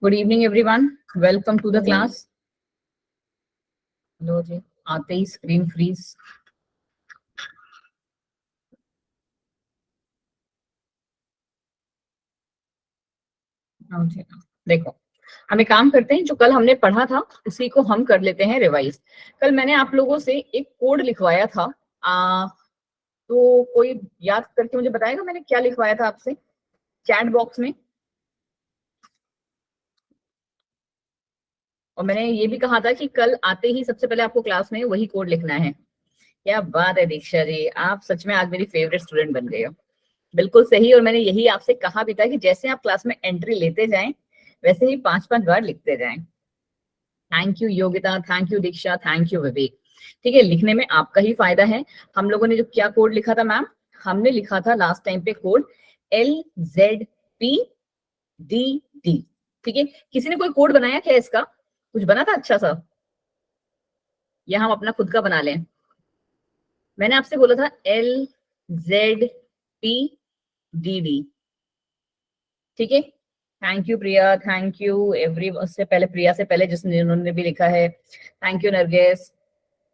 Good evening everyone, welcome to the class. लो जी, आते ही स्क्रीन फ्रीज। देखो, हम एक काम करते हैं, जो कल हमने पढ़ा था उसी को हम कर लेते हैं रिवाइज। कल मैंने आप लोगों से एक कोड लिखवाया था, तो कोई याद करके मुझे बताएगा मैंने क्या लिखवाया था आपसे चैट बॉक्स में। और मैंने ये भी कहा था कि कल आते ही सबसे पहले आपको क्लास में वही कोड लिखना है। क्या बात है दीक्षा जी, आप सच में आज मेरी फेवरेट स्टूडेंट बन गए हो। बिल्कुल सही, और मैंने यही आपसे कहा भी था कि जैसे आप क्लास में एंट्री लेते जाएं वैसे ही 5-5 बार लिखते जाएं। Thank you Yogita, thank you Diksha, thank you Vivek. ठीक है, लिखने में आपका ही फायदा है। हम लोगों ने जो क्या कोड लिखा था मैम, हमने लिखा था लास्ट टाइम पे कोड LZPDD। ठीक है, किसी ने कोई कोड बनाया क्या इसका? कुछ बना था अच्छा सा, या हम अपना खुद का बना लें? मैंने आपसे बोला था LZPDD। ठीक है, thank you Priya, thank you every, उससे पहले प्रिया से पहले जिन्होंने भी लिखा है, थैंक यू नरगिस।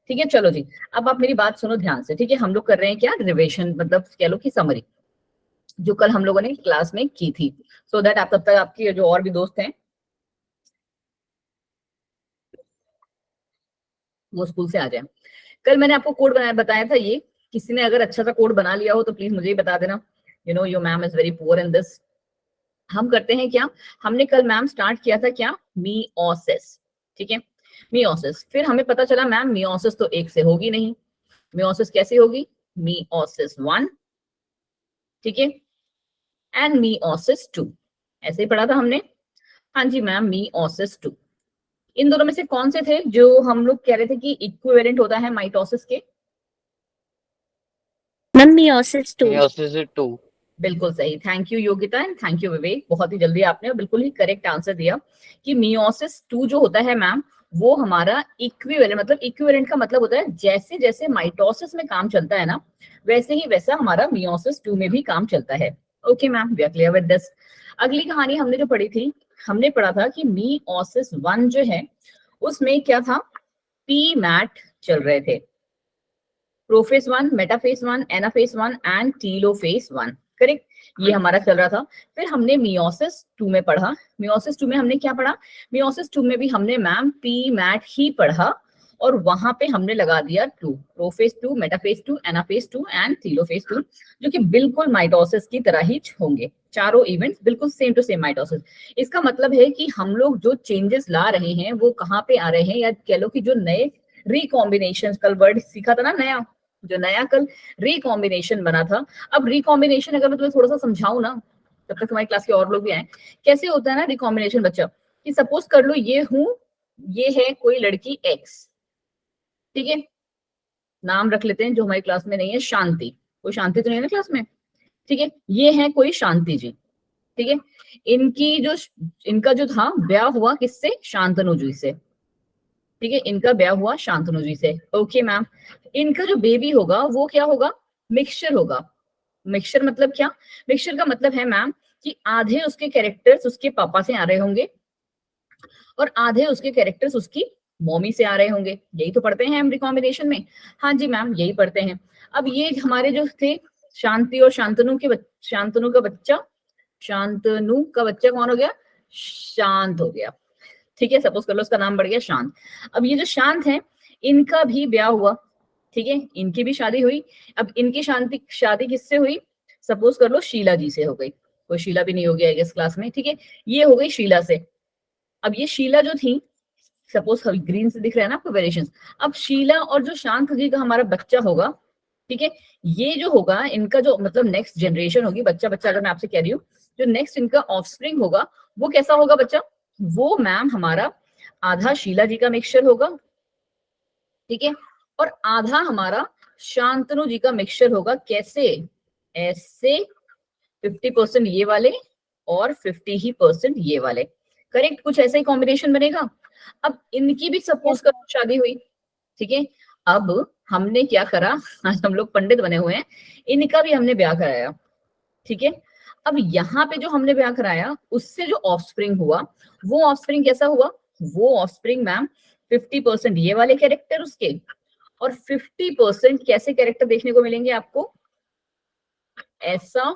ठीक है, चलो जी, अब आप मेरी बात सुनो ध्यान से। ठीक है, हम लोग कर रहे हैं क्या, रिविजन, मतलब कह लो कि समरी, जो कल हम लोगों ने क्लास में की थी, सो दैट आप तब तक आपकी जो और भी दोस्त हैं वो स्कूल से आ जाए। कल मैंने आपको कोड बताया था, ये किसी ने अगर अच्छा सा कोड बना लिया हो तो प्लीज मुझे ही बता देना। You know your ma'am is very poor in this. हम करते हैं क्या, हमने कल मैम स्टार्ट किया था क्या, मीओसिस। ठीक है, मीओसिस, फिर हमें पता चला मैम मीओसिस तो एक से होगी नहीं, मीओसिस कैसे होगी, मीओसिस 1, ठीक है, एंड मीओसिस 2, ऐसे ही पढ़ा था हमने। हाँ जी मैम, मीओसिस 2। इन दोनों में से कौन से थे जो हम लोग कह रहे थे कि इक्विवेलेंट होता है माइटोसिस के? Ma'am meiosis 2। मियोसिस 2। बिल्कुल सही, thank you Yogita and thank you Vivek, बहुत ही जल्दी आपने बिल्कुल ही करेक्ट आंसर दिया कि मियोसिस 2 जो होता है मैम, वो हमारा इक्विवेलेंट, मतलब इक्विवेलेंट का मतलब होता है जैसे जैसे माइटोसिस में काम चलता है ना, वैसे ही वैसा हमारा मियोसिस 2 में भी काम चलता है। Okay ma'am, we are clear with this. अगली कहानी हमने जो पढ़ी थी, हमने पढ़ा था कि मियोसिस 1 जो है उसमें क्या था, पी मैट चल रहे थे, prophase 1, metaphase 1, anaphase 1 and telophase 1, correct, ये हमारा चल रहा था। फिर हमने मियोसिस 2 में पढ़ा, मियोसिस 2 में हमने क्या पढ़ा, मियोसिस 2 में भी हमने मैम पी मैट ही पढ़ा, और वहां पे हमने लगा दिया 2, prophase 2, metaphase 2, anaphase 2 and telophase 2, जो कि बिल्कुल माइटोसिस की तरह ही होंगे, चारों इवेंट्स बिल्कुल सेम टू सेम माइटोसिस। इसका मतलब है कि हम लोग जो चेंजेस ला रहे हैं वो कहाँ पे आ रहे हैं, या कह लो कि जो नए रिकॉम्बिनेशन, कल वर्ड सीखा था ना नया, जो नया कल रिकॉम्बिनेशन बना था। अब रिकॉम्बिनेशन अगर मैं तुम्हें थोड़ा सा समझाऊं ना, तब तक तुम्हारी क्लास के और लोग भी आए, कैसे होता है ना रिकॉम्बिनेशन बच्चा, कि सपोज कर लो ये हूं, ये है कोई लड़की एक्स, ठीक है, नाम रख लेते हैं जो हमारी क्लास में नहीं है, शांति, कोई शांति तो नहीं है ना क्लास में, ठीक है, ये है कोई शांति जी, ठीक है, इनकी जो, इनका जो था ब्याह हुआ किससे, शांतनु जी से, ठीक है, इनका ब्याह हुआ शांतनु जी से। ओके मैम, इनका जो बेबी होगा वो क्या होगा, मिक्सचर होगा। मिक्सचर मतलब क्या, मिक्सचर का मतलब है मैम कि आधे उसके कैरेक्टर्स उसके पापा से आ रहे होंगे और आधे उसके कैरेक्टर्स उसकी मम्मी से आ रहे होंगे, यही तो पढ़ते हैं हम रिकॉम्बिनेशन में। हाँ जी मैम, यही पढ़ते हैं। अब ये हमारे जो थे शांति और शांतनु के शांतनु का बच्चा, शांतनु का बच्चा कौन हो गया, शांत हो गया, ठीक है, सपोज कर लो उसका नाम बढ़ गया शांत। अब ये जो शांत है, इनका भी ब्याह हुआ, ठीक है, इनकी भी शादी हुई। अब इनकी शादी किससे हुई, सपोज कर लो शीला जी से हो गई, कोई शीला भी नहीं होगी आई गेस क्लास में, ठीक है, ये हो गई शीला से। अब ये शीला जो थी, सपोज ग्रीन से दिख रहा है ना आपको वेरिएशन, अब शीला और जो शांत जी का हमारा बच्चा होगा, ठीक है, ये जो होगा इनका जो मतलब नेक्स्ट जनरेशन होगी, बच्चा बच्चा अगर मैं आपसे कह रही हूँ, जो नेक्स्ट इनका ऑफस्प्रिंग होगा वो कैसा होगा बच्चा, वो मैम हमारा आधा शीला जी का मिक्सचर होगा, ठीक है, और आधा हमारा शांतनु जी का मिक्सचर होगा। कैसे, ऐसे 50% ये वाले और 50% ये वाले, करेक्ट, कुछ ऐसा ही कॉम्बिनेशन बनेगा। अब इनकी भी सपोज करो शादी हुई, ठीक है, अब हमने क्या करा, आज हम लोग पंडित बने हुए हैं, इनका भी हमने ब्याह कराया, ठीक है। अब यहाँ पे जो हमने ब्याह कराया उससे जो ऑफस्प्रिंग हुआ वो ऑफस्प्रिंग कैसा हुआ, वो ऑफस्प्रिंग मैम 50% ये वाले कैरेक्टर उसके और 50% कैसे कैरेक्टर देखने को मिलेंगे आपको, ऐसा,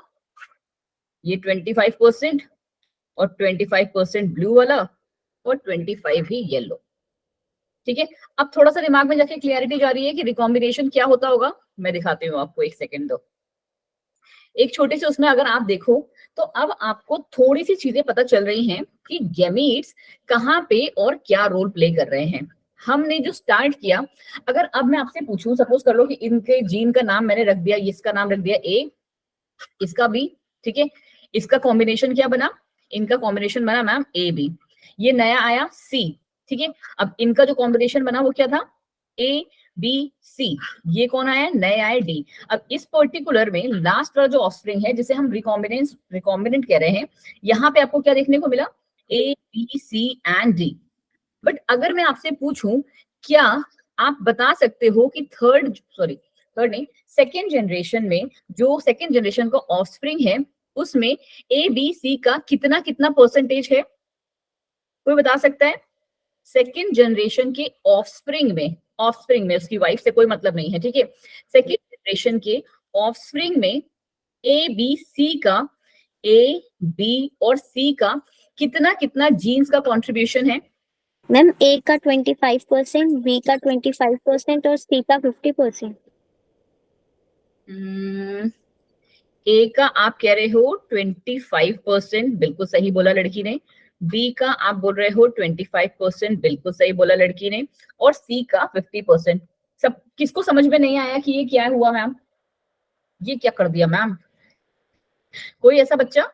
ये 25% और 25% ब्लू वाला और 25 ही येलो। ठीक है, अब थोड़ा सा दिमाग में जाके क्लियरिटी जा रही है कि रिकॉम्बिनेशन क्या होता होगा, मैं दिखाती हूँ आपको, एक सेकेंड दो। एक छोटे से उसमें अगर आप देखो तो अब आपको थोड़ी सी चीजें पता चल रही हैं कि गैमीट्स कहाँ पे और क्या रोल प्ले कर रहे हैं। हमने जो स्टार्ट किया, अगर अब मैं आपसे पूछूं, सपोज कर लो कि इनके जीन का नाम मैंने रख दिया, इसका नाम रख दिया ए, इसका बी, ठीक है, इसका कॉम्बिनेशन क्या बना, इनका कॉम्बिनेशन बना मैम ए बी, ये नया आया सी, ठीक है, अब इनका जो कॉम्बिनेशन बना वो क्या था, ए बी सी, ये कौन आया, नए आए डी। अब इस पर्टिकुलर में लास्ट वाला जो ऑफस्प्रिंग है जिसे हम रिकॉम्बिनेंट कह रहे हैं, यहाँ पे आपको क्या देखने को मिला, A B C and D. But अगर मैं आपसे पूछूं, क्या आप बता सकते हो कि थर्ड नहीं, सेकेंड जनरेशन में, जो सेकेंड जनरेशन का ऑफस्प्रिंग है उसमें ए बी सी का कितना कितना परसेंटेज है, कोई बता सकता है? सेकेंड जनरेशन के ऑफस्प्रिंग में उसकी वाइफ से कोई मतलब नहीं है, ठीक है, सेकेंड जनरेशन के ऑफस्प्रिंग में ए बी सी का, ए बी और सी का कितना कितना जीन्स का कंट्रीब्यूशन है? मैम ए का 25%, बी का 25% और सी का 50%। ए का आप कह रहे हो 25%, बिल्कुल सही बोला लड़की ने। बी का आप बोल रहे हो 25%, बिल्कुल सही बोला लड़की ने। और सी का 50%। सब किसको समझ में नहीं आया कि ये क्या हुआ मैम, ये क्या कर दिया मैम? कोई ऐसा बच्चा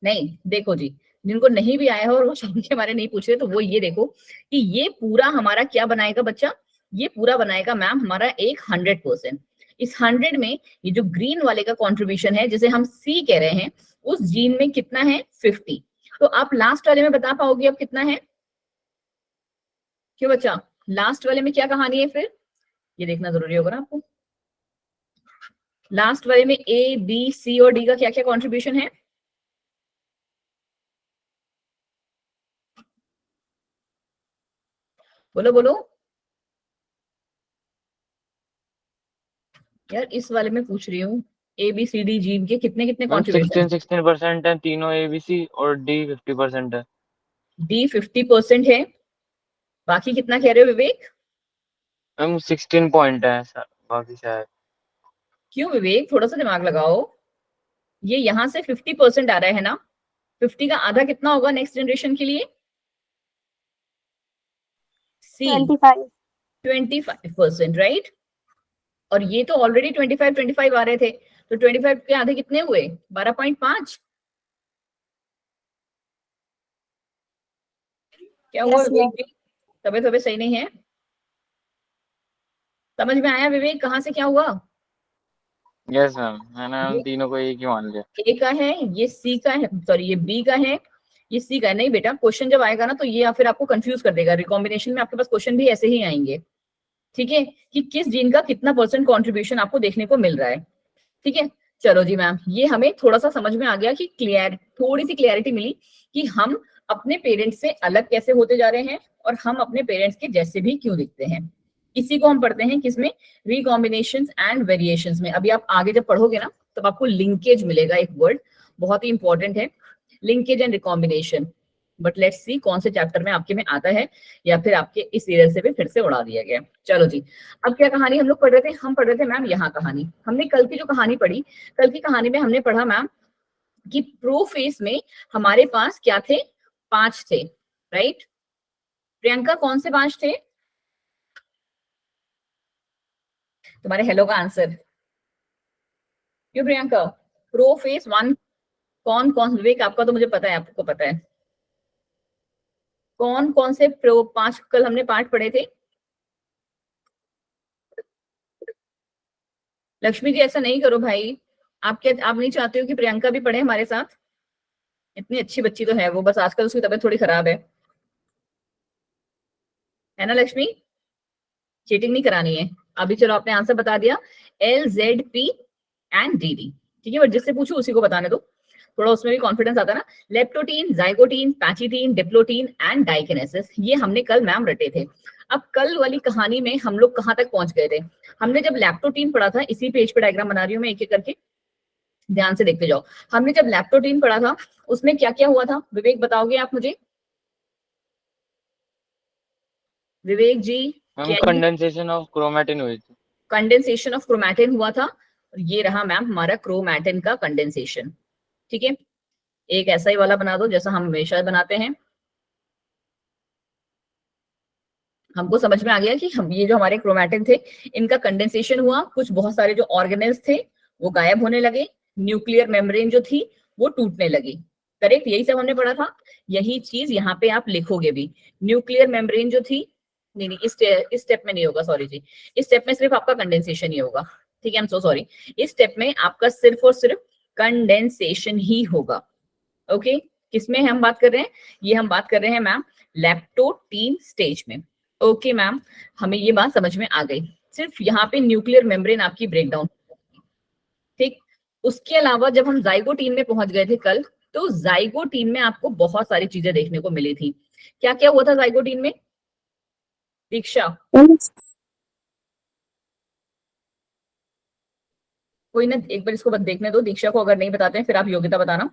नहीं? देखो जी, जिनको नहीं भी आया है और वो शादी के बारे नहीं पूछ रहे, तो वो ये देखो कि ये पूरा हमारा क्या बनाएगा बच्चा, ये पूरा बनाएगा मैम हमारा एक 100%। इस 100 में ये जो ग्रीन वाले का कंट्रीब्यूशन है जिसे हम सी कह रहे हैं, उस जीन में कितना है, 50। तो आप लास्ट वाले में बता पाओगे अब कितना है? क्यों बच्चा, लास्ट वाले में क्या कहानी है फिर, ये देखना जरूरी होगा ना आपको। लास्ट वाले में ए बी सी और डी का क्या क्या कॉन्ट्रीब्यूशन है? बोलो बोलो यार, इस वाले में पूछ रही हूँ, A B C D gene के कितने कितने मैम कॉन्ट्रीब्यूशन? 16% है तीनों एबीसी और डी 50% है। डी 50% है, बाकी कितना कह रहे हो विवेक? मैम 16 पॉइंट है सर, बाकी शायद। क्यों विवेक, थोड़ा सा दिमाग लगाओ, ये यहां से 50% आ रहा है ना, 50 का आधा कितना होगा नेक्स्ट जनरेशन के लिए? सी 25। 25%, राइट। और ये तो ऑलरेडी 25 आ रहे थे, तो 25 के आधे कितने हुए, 12.5। क्या हुआ Yes, विवेक ma'am. जी, तबीयत तबीयत सही नहीं है? समझ में आया विवेक कहाँ से क्या हुआ? यस मैम, मैंने ये तीनों को एक ही मान लिया। ए का है, ये सी का है, सॉरी ये बी का है, ये सी का है। नहीं बेटा, क्वेश्चन जब आएगा ना तो ये फिर आपको कंफ्यूज कर देगा, रिकॉम्बिनेशन में आपके पास क्वेश्चन भी ऐसे ही आएंगे, ठीक है, कि किस जीन का कितना परसेंट कंट्रीब्यूशन आपको देखने को मिल रहा है, ठीक है। चलो जी मैम, ये हमें थोड़ा सा समझ में आ गया कि थोड़ी सी क्लियरिटी मिली कि हम अपने पेरेंट्स से अलग कैसे होते जा रहे हैं और हम अपने पेरेंट्स के जैसे भी क्यों दिखते हैं। इसी को हम पढ़ते हैं किसमें, रिकॉम्बिनेशंस एंड वेरिएशंस में। अभी आप आगे जब पढ़ोगे ना तब आपको लिंकेज मिलेगा, एक वर्ड बहुत ही इंपॉर्टेंट है, linkage and recombination. But let's see कौन से चैप्टर में आपके में आता है या फिर आपके इस सीरियल से भी फिर से उड़ा दिया गया। चलो जी, अब क्या कहानी हम लोग पढ़ रहे थे, हम पढ़ रहे थे मैम यहाँ कहानी, हमने कल की जो कहानी पढ़ी, कल की कहानी में हमने पढ़ा मैम कि प्रोफेस में हमारे पास क्या थे, 5 थे, राइट। प्रियंका कौन से 5 थे तुम्हारे हेलो का आंसर? क्यों प्रियंका, प्रोफेस 1 कौन कौन, विवेक आपका तो मुझे पता है, आपको पता है कौन कौन से प्रो 5 कल हमने पाठ पढ़े थे? लक्ष्मी जी ऐसा नहीं करो भाई, आप क्या, आप नहीं चाहते हो कि प्रियंका भी पढ़े हमारे साथ? इतनी अच्छी बच्ची तो है वो, बस आजकल उसकी तबीयत थोड़ी खराब है ना लक्ष्मी? चीटिंग नहीं करानी है। अभी चलो आपने आंसर बता दिया, LZP एंड DD, ठीक है, बट जिससे पूछू उसी को बताने दो, थोड़ा उसमें भी कॉन्फिडेंस आता है ना। Leptotene, zygotene, pachytene, diplotene and डाइकिनेसिस, ये हमने कल मैम रटे थे। अब कल वाली कहानी में हम लोग कहाँ तक पहुंच गए थे? हमने जब लैप्टोटीन पढ़ा था, इसी पेज पे डायग्राम बना रही हूँ मैं एक एक करके, ध्यान से देखते जाओ। हमने जब लैप्टोटीन पढ़ा था उसमें क्या क्या हुआ था, विवेक बताओगे आप मुझे? विवेक जी, मैम कंडेंसेशन ऑफ क्रोमैटिन हुई थी। कंडेंसेशन ऑफ क्रोमैटिन हुआ था, और ये रहा मैम हमारा क्रोमैटिन का कंडेंसेशन। ठीक है, एक ऐसा ही वाला बना दो जैसा हम हमेशा बनाते हैं। हमको समझ में आ गया कि हम ये जो हमारे क्रोमैटिन थे इनका कंडेंसेशन हुआ, कुछ बहुत सारे जो ऑर्गेनेल्स थे वो गायब होने लगे, न्यूक्लियर मेम्ब्रेन जो थी वो टूटने लगी। करेक्ट, यही सब हमने पढ़ा था। यही चीज यहाँ पे आप लिखोगे भी, न्यूक्लियर मेम्ब्रेन जो थी, नहीं इस स्टेप में नहीं होगा, सॉरी जी, इस स्टेप में सिर्फ आपका कंडेंसेशन ही होगा। ठीक है, आई एम सो सॉरी, इस स्टेप में आपका सिर्फ और सिर्फ कंडेंसेशन ही होगा। ओके, किसमें हम बात कर रहे हैं? ये हम बात कर रहे हैं मैम लैप्टोटीन स्टेज में। ओके मैम, हमें ये बात समझ में आ गई। सिर्फ यहाँ पे न्यूक्लियर मेम्ब्रेन आपकी ब्रेकडाउन। ठीक, उसके अलावा जब हम जाइगोटीन में पहुंच गए थे कल, तो जाइगोटीन में आपको बहुत सारी चीजें देखने को मिली थी। क्या क्या हुआ था जाइगोटीन में, दीक्षा? कोई ना, एक बार इसको बस देखने दो दीक्षा को, अगर नहीं बताते हैं फिर आप योगिता बताना।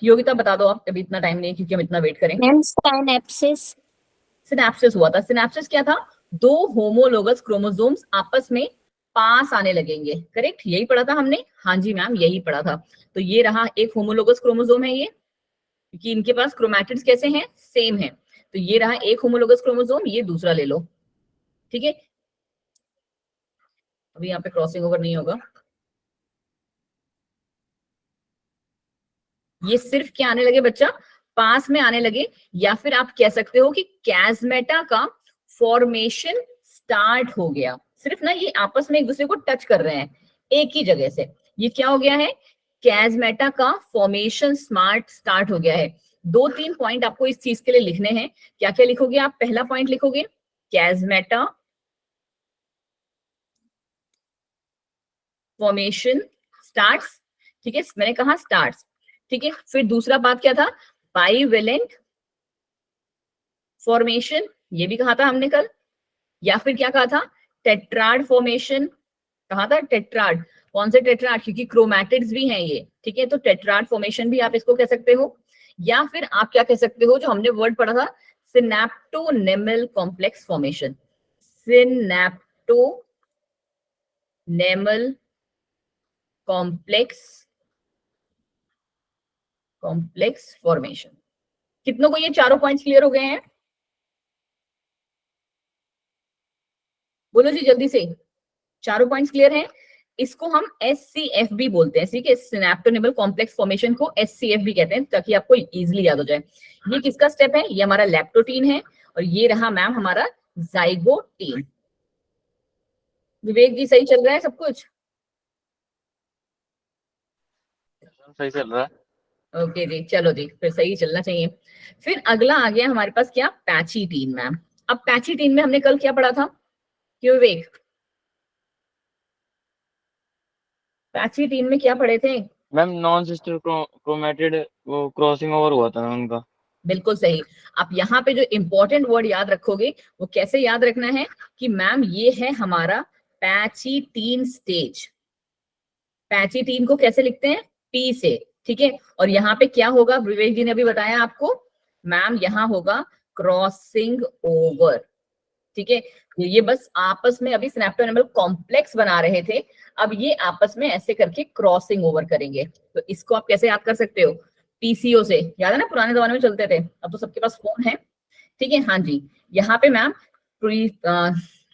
योगिता बता दो आप, अभी इतना टाइम नहीं है क्योंकि हम इतना वेट करें। मैम सिनैप्सिस। सिनैप्सिस हुआ था। सिनैप्सिस क्या था? दो होमोलोगस क्रोमोसोम्स आपस में पास आने लगेंगे। करेक्ट, यही पढ़ा था हमने। हाँ जी मैम, यही पढ़ा था। तो ये रहा एक होमोलोगस क्रोमोसोम है ये, क्योंकि इनके पास क्रोमैटिड्स कैसे हैं, सेम है। तो ये रहा एक होमोलोगस क्रोमोसोम, ये दूसरा ले लो। ठीक है, अभी यहाँ पे क्रॉसिंग ओवर नहीं होगा। ये सिर्फ क्या आने लगे बच्चा, पास में आने लगे, या फिर आप कह सकते हो कि कैजमेटा का फॉर्मेशन स्टार्ट हो गया। सिर्फ ना ये आपस में एक दूसरे को टच कर रहे हैं एक ही जगह से, ये क्या हो गया है, कैजमेटा का फॉर्मेशन स्टार्ट हो गया है। दो तीन पॉइंट आपको इस चीज के लिए लिखने हैं। क्या क्या लिखोगे आप? पहला पॉइंट लिखोगे कैजमेटा फॉर्मेशन स्टार्ट्स। ठीक है, मैंने कहा स्टार्ट्स। ठीक है, फिर दूसरा बात क्या था, बाइवेलेंट फॉर्मेशन, ये भी कहा था हमने कल। या फिर क्या कहा था, टेट्राड फॉर्मेशन। कहा था टेट्राड। कौन से टेट्राड? क्योंकि क्रोमैटिड्स भी हैं ये। ठीक है, तो टेट्राड फॉर्मेशन भी आप इसको कह सकते हो। या फिर आप क्या कह सकते हो, जो हमने वर्ड पढ़ा था, synaptonemal complex formation. Synaptonemal complex formation. कितनों को ये चारों पॉइंट्स क्लियर हो गए हैं? बोलो जी जल्दी से, चारों पॉइंट्स क्लियर हैं? इसको हम SCF भी बोलते हैं। ठीक है, सिनेप्टोनेमल कॉम्प्लेक्स फॉर्मेशन को SCF भी कहते हैं, ताकि आपको इजीली याद हो जाए। ये किसका स्टेप है? ये हमारा लैप्टोटीन है, और ये रहा मैम हमारा जाइगोटीन। विवेक जी, सही चल रहा है सब कुछ? सही चल रहा है। ओके जी, चलो जी, फिर सही चलना चाहिए। फिर अगला आ गया हमारे पास क्या, पैचिटीन मैम। अब पैचिटीन में हमने कल क्या पढ़ा था, क्यों विवेक? पैचिटीन में क्या पढ़े थे? मैम नॉन सिस्टर क्रोमैटिड वो क्रॉसिंग ओवर हुआ था उनका। बिल्कुल सही। आप यहाँ पे जो इंपॉर्टेंट वर्ड याद रखोगे वो कैसे याद रखना है कि मैम ये है हमारा पैचिटीन स्टेज। पैचिटीन को कैसे लिखते हैं? P से। ठीक है, और यहाँ पे क्या होगा, विवेक जी ने अभी बताया आपको, मैम यहाँ होगा क्रॉसिंग ओवर। ठीक है, ये बस आपस में अभी सिनेप्टोनेमल कॉम्प्लेक्स बना रहे थे, अब ये आपस में ऐसे करके क्रॉसिंग ओवर करेंगे। तो इसको आप कैसे याद कर सकते हो? PCO से। याद है ना, पुराने जमाने में चलते थे, अब तो सबके पास फोन है। ठीक है, हाँ जी, यहाँ पे मैम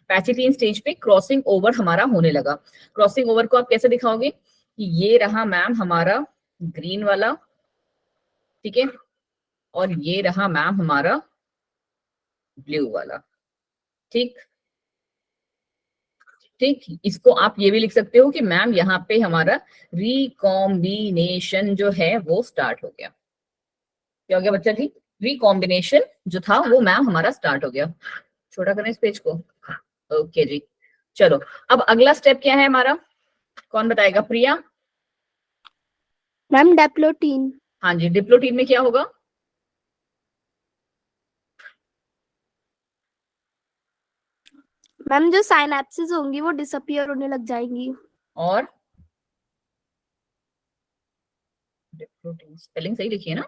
पैचिटीन स्टेज पे क्रॉसिंग ओवर हमारा होने लगा। क्रॉसिंग ओवर को आप कैसे दिखाओगे कि ये रहा मैम हमारा ग्रीन वाला, ठीक है, और ये रहा मैम हमारा ब्लू वाला। ठीक ठीक, इसको आप ये भी लिख सकते हो कि मैम यहाँ पे हमारा रिकॉम्बिनेशन जो है वो स्टार्ट हो गया। क्या हो गया बच्चा जी? रिकॉम्बिनेशन जो था वो मैम हमारा स्टार्ट हो गया। छोटा करें इस पेज को। ओके जी, चलो अब अगला स्टेप क्या है हमारा? कौन बताएगा? प्रिया? मैम डेप्लोटीन। हाँ जी, डिप्लोटीन में क्या होगा? मैम जो साइनेप्सिस होंगी वो डिसअपियर होने लग जाएंगी। और डिप्लोटीन स्पेलिंग सही लिखी है ना?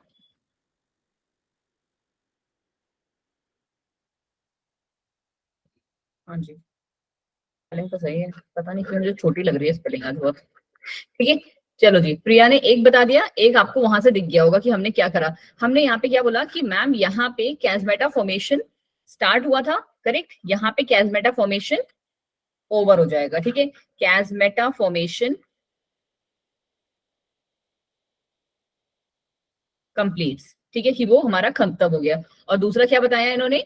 हाँ जी, स्पेलिंग तो सही है, पता नहीं क्यों मुझे छोटी लग रही है स्पेलिंग आज बहुत। ठीक है, चलो जी, प्रिया ने एक बता दिया, एक आपको वहां से दिख गया होगा कि हमने क्या करा। हमने यहाँ पे क्या बोला कि मैम यहाँ पे कैज़मेटा फॉर्मेशन स्टार्ट हुआ था, करेक्ट। यहाँ पे कैज़मेटा फॉर्मेशन ओवर हो जाएगा, ठीक है। कैज़मेटा फॉर्मेशन कंप्लीट्स, ठीक है, कि वो हमारा खत्म हो गया। और दूसरा क्या बताया इन्होंने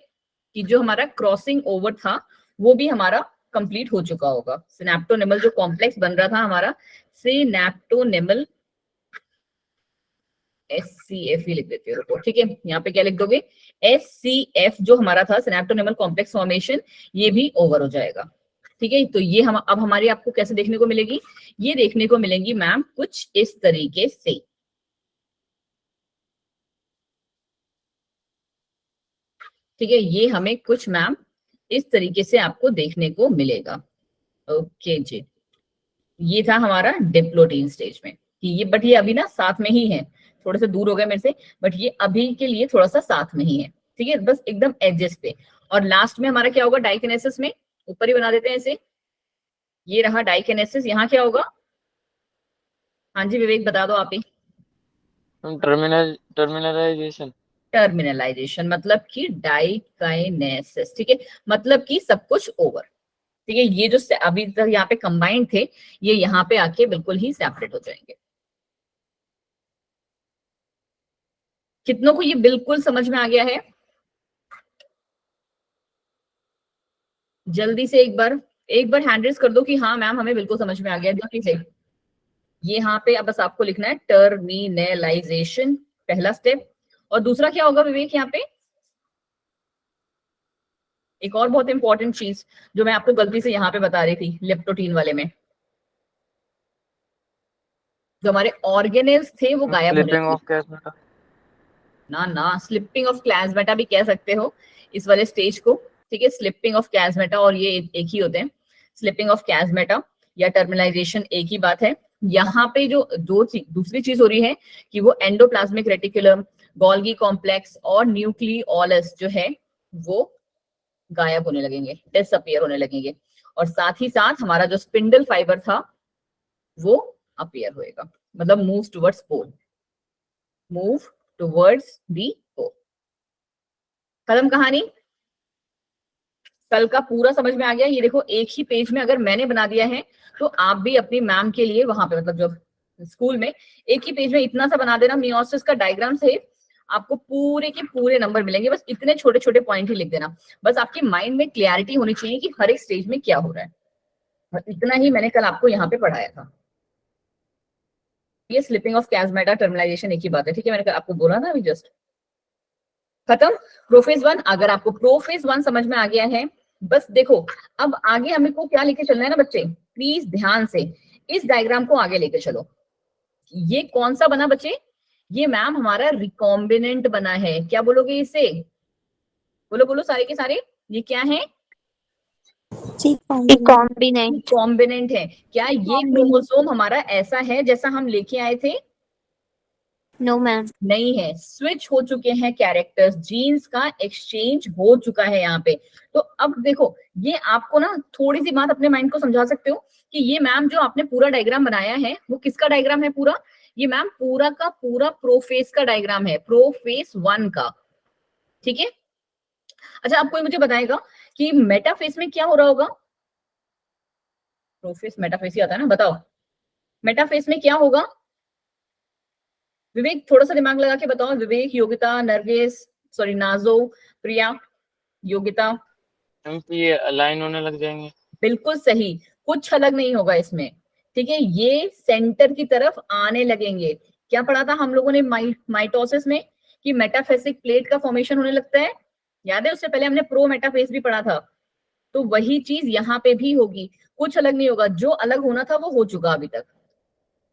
कि जो हमारा क्रॉसिंग ओवर था वो भी हमारा कंप्लीट हो चुका होगा। सिनेप्टोनेमल जो कॉम्प्लेक्स बन रहा था हमारा, सिनेप्टोनेमल SCF ही लिख देते हो, ठीक है। यहाँ पे क्या लिख दोगे? SCF जो हमारा था सिनेप्टोनेमल कॉम्प्लेक्स फॉर्मेशन, ये भी ओवर हो जाएगा, ठीक है। तो ये हम अब हमारी आपको कैसे देखने को मिलेगी? ये देखने को मिलेंगी मैम कुछ इस तरीके से, ठीक है। ये हमें कुछ मैम इस तरीके से आपको देखने को मिलेगा। ओके जी, ये था हमारा डिप्लोटीन स्टेज में कि ये, बट ये अभी ना साथ में ही है, थोड़े से दूर हो गए मेरे से, बट ये अभी के लिए थोड़ा सा साथ में ही है, ठीक है, बस एकदम एजेस पे। और लास्ट में हमारा क्या होगा? डाइकिनेसिस में, ऊपर ही बना देते हैं इसे, ये रहा डाइकिनेसिस। यहाँ क्या होगा? हाँ जी विवेक बता दो आप ही। टर्मिनलाइजेशन। टर्मिनलाइजेशन मतलब कि डाइकाइनेसिस, ठीक है, मतलब कि सब कुछ ओवर, ठीक है। ये जो अभी तक यहाँ पे कंबाइंड थे, ये यहाँ पे आके बिल्कुल ही सेपरेट हो जाएंगे। कितनों को ये बिल्कुल समझ में आ गया है? जल्दी से एक बार हैंड रेज कर दो कि हाँ मैम हमें बिल्कुल समझ में आ गया, जल्दी से। ये यहाँ पे अब बस आपको लिखना है टर्मिनलाइजेशन, पहला स्टेप। और दूसरा क्या होगा विवेक यहाँ पे? एक और बहुत इंपॉर्टेंट चीज जो मैं आपको गलती से यहाँ पे बता रही थी लिप्टोटीन वाले में, जो हमारे ऑर्गेनेल्स थे वो गायब होने स्लिपिंग लगे। ऑफ कैज़मेटा। ना स्लिपिंग ऑफ क्लाज़्मेटा भी कह सकते हो इस वाले स्टेज को, ठीक है। स्लिपिंग ऑफ क्लाज़्मेटा और ये एक ही होते हैं, स्लिपिंग ऑफ क्लाज़्मेटा या टर्मिनलाइजेशन एक ही बात है। यहाँ पे जो दूसरी चीज हो रही है कि वो एंडोप्लाज्मिक रेटिकुलम, गोल्गी कॉम्प्लेक्स और न्यूक्लियोलस जो है वो गायब होने लगेंगे, डिसअपीयर होने लगेंगे। और साथ ही साथ हमारा जो स्पिंडल फाइबर था वो अपीयर होएगा, मतलब move towards pole, move towards the pole. खत्म कहानी। कल का पूरा समझ में आ गया? ये देखो एक ही पेज में अगर मैंने बना दिया है तो आप भी अपनी मैम के लिए वहां पे, मतलब जब स्कूल में एक ही पेज में इतना सा बना देना मियोसिस का डायग्राम से, आपको पूरे के पूरे नंबर मिलेंगे। बस इतने छोटे छोटे पॉइंट ही लिख देना, बस आपकी माइंड में क्लियरिटी होनी चाहिए कि हर एक स्टेज में क्या हो रहा है। और इतना ही मैंने कल आपको यहाँ पे पढ़ाया था। ये स्लिपिंग ऑफ कैज़मेटा टर्मिनलाइजेशन एक ही बात है, ठीक है, मैंने आपको बोला ना अभी जस्ट। खत्म प्रोफेज 1। अगर आपको प्रोफेज 1 समझ में आ गया है, बस देखो अब आगे हमें को क्या लेके चलना है ना बच्चे, प्लीज ध्यान से इस डायग्राम को आगे लेके चलो। ये कौन सा बना बच्चे? ये मैम हमारा रिकॉम्बिनेंट बना है। क्या बोलोगे इसे? बोलो बोलो सारे के सारे, ये क्या है? कॉम्बिनेंट। कॉम्बिनेंट है। क्या ये क्रोमोसोम हमारा ऐसा है जैसा हम लेके आए थे? No ma'am. नहीं है, स्विच हो चुके हैं कैरेक्टर्स, जीन्स का एक्सचेंज हो चुका है यहाँ पे। तो अब देखो ये आपको ना थोड़ी सी बात अपने माइंड को समझा सकते हो कि ये मैम जो आपने पूरा डायग्राम बनाया है वो किसका डायग्राम है पूरा? ये मैम पूरा का पूरा प्रोफेस का डायग्राम है, प्रोफेस 1 का, ठीक है। अच्छा आप कोई मुझे बताएगा कि मेटाफेस में क्या हो रहा होगा? प्रोफेस मेटाफेस ही आता है ना, बताओ मेटाफेस में क्या होगा? विवेक थोड़ा सा दिमाग लगा के बताओ, विवेक, योगिता, नरगिस, सॉरी नाजो, प्रिया, योगिता। ये अलाइन होने लग जाएंगे। बिल्कुल सही, कुछ अलग नहीं होगा इसमें, ठीक है। ये सेंटर की तरफ आने लगेंगे। क्या पढ़ा था हम लोगों ने माइटोसिस में कि मेटाफेसिक प्लेट का फॉर्मेशन होने लगता है, याद है? उससे पहले हमने प्रो मेटाफेस भी पढ़ा था। तो वही चीज यहाँ पे भी होगी, कुछ अलग नहीं होगा, जो अलग होना था वो हो चुका अभी तक,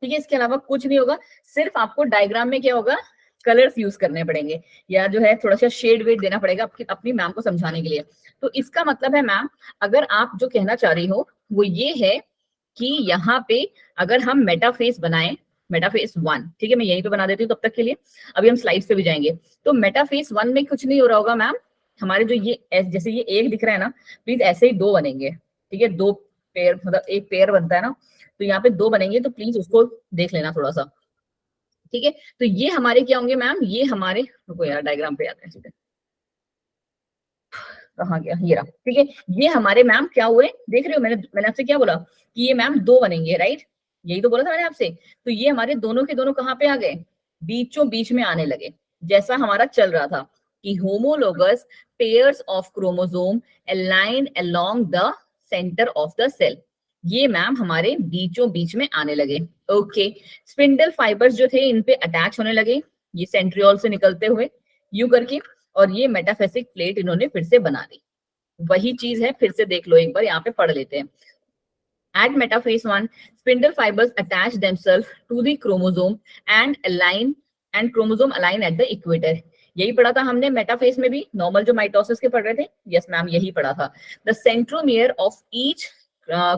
ठीक है। इसके अलावा कुछ नहीं होगा, सिर्फ आपको डायग्राम में क्या होगा, कलर्स यूज करने पड़ेंगे, या जो है थोड़ा सा शेड वेड देना पड़ेगा अपनी मैम को समझाने के लिए। तो इसका मतलब है मैम, अगर आप जो कहना चाह रही हो वो ये है कि यहाँ पे अगर हम मेटाफेस बनाएं, मेटाफेस 1, ठीक है, मैं यहीं पे बना देती हूँ तब तक के लिए, अभी हम स्लाइड्स पे भी जाएंगे। तो मेटाफेस 1 में कुछ नहीं हो रहा होगा मैम, हमारे जो ये जैसे ये एक दिख रहा है ना, प्लीज ऐसे ही 2 बनेंगे, ठीक है, 2 पेयर, मतलब एक पेयर बनता है ना, तो यहाँ पे 2 बनेंगे, तो प्लीज उसको देख लेना थोड़ा सा, ठीक है। तो ये हमारे क्या होंगे मैम, ये हमारे, रुको यार डायग्राम पे आते हैं, ठीक है, कहाँ गया, ये रहा, ठीक है। ये हमारे मैम क्या हुए, देख रहे हो, मैंने आपसे क्या बोला कि ये मैम 2 बनेंगे, राइट, यही तो बोला था मैंने आपसे। तो ये हमारे दोनों के दोनों कहाँ पे आ गए, बीचों बीच में आने लगे, जैसा हमारा चल रहा था कि homologous pairs of chromosome align along the centre of the cell, ये मैम हमारे बीचों बीच में आने लगे। ओके, स्पिंडल फाइबर्स जो थे इन पे अटैच होने लगे, ये सेंट्रियोल से निकलते हुए यू करके, और ये मेटाफेसिक प्लेट इन्होंने फिर से बना दी। वही चीज है, फिर से देख लो एक बार, यहाँ पे पढ़ लेते हैं। At metaphase 1, spindle fibers attach themselves to the chromosome and chromosome align at the equator. यही पढ़ा था हमने मेटाफेस में भी, नॉर्मल जो माइटोसिस के पढ़ रहे थे, यस मैम यही पढ़ा था। The centromere of each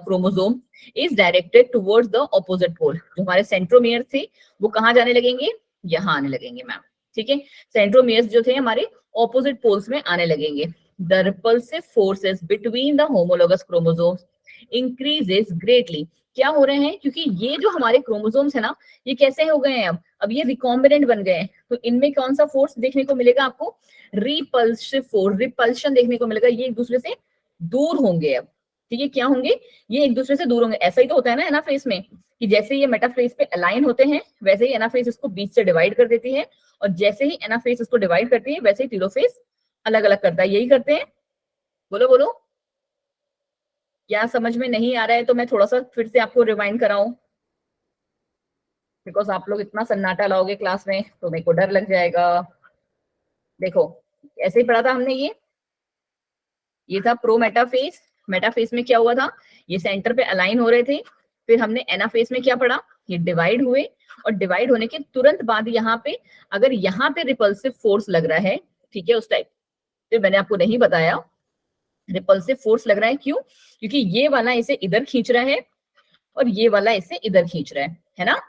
chromosome is directed towards the opposite pole. जो हमारे सेंट्रोमियर थे वो कहाँ जाने लगेंगे, यहाँ आने लगेंगे मैम, ठीक है। सेंट्रोमियर्स जो थे हमारे ऑपोजिट पोल्स में आने लगेंगे। The repulsive forces between the homologous chromosomes increases greatly. क्या हो रहे हैं, क्योंकि ये जो हमारे क्रोमोसोम्स है ना, ये कैसे हो गए हैं, अब ये रिकॉम्बिनेंट बन गए हैं, तो इनमें कौन सा फोर्स देखने को मिलेगा आपको, रिपल्सिव फोर्स, रिपल्शन देखने को मिलेगा, ये एक दूसरे से दूर होंगे अब, ठीक है, क्या होंगे, ये एक दूसरे से दूर होंगे। ऐसा ही तो होता है ना एनाफेस में, कि जैसे ये मेटाफेस पे अलाइन होते हैं, वैसे ही एनाफेस इसको बीच से डिवाइड कर देती है, और जैसे ही एनाफेस इसको डिवाइड करती है, वैसे ही टेलोफेस अलग अलग करता है, यही करते हैं। बोलो बोलो, क्या समझ में नहीं आ रहा है तो मैं थोड़ा सा फिर से आपको रिमाइंड कराऊं, बिकॉज आप लोग इतना सन्नाटा लाओगे क्लास में तो मेरे को डर लग जाएगा। देखो ऐसे ही पढ़ा था हमने, ये था प्रो मेटाफेस। मेटाफेस में क्या हुआ था, ये सेंटर पे अलाइन हो रहे थे, फिर हमने एनाफेस में क्या पढ़ा, ये डिवाइड हुए, और डिवाइड होने के तुरंत बाद यहाँ पे अगर यहाँ पे रिपल्सिव फोर्स लग रहा है, ठीक है, उस टाइप, तो मैंने आपको नहीं बताया रिपल्सिव फोर्स लग रहा है, क्यों, क्योंकि ये वाला इसे इधर खींच रहा है और ये वाला इसे इधर खींच रहा है ना,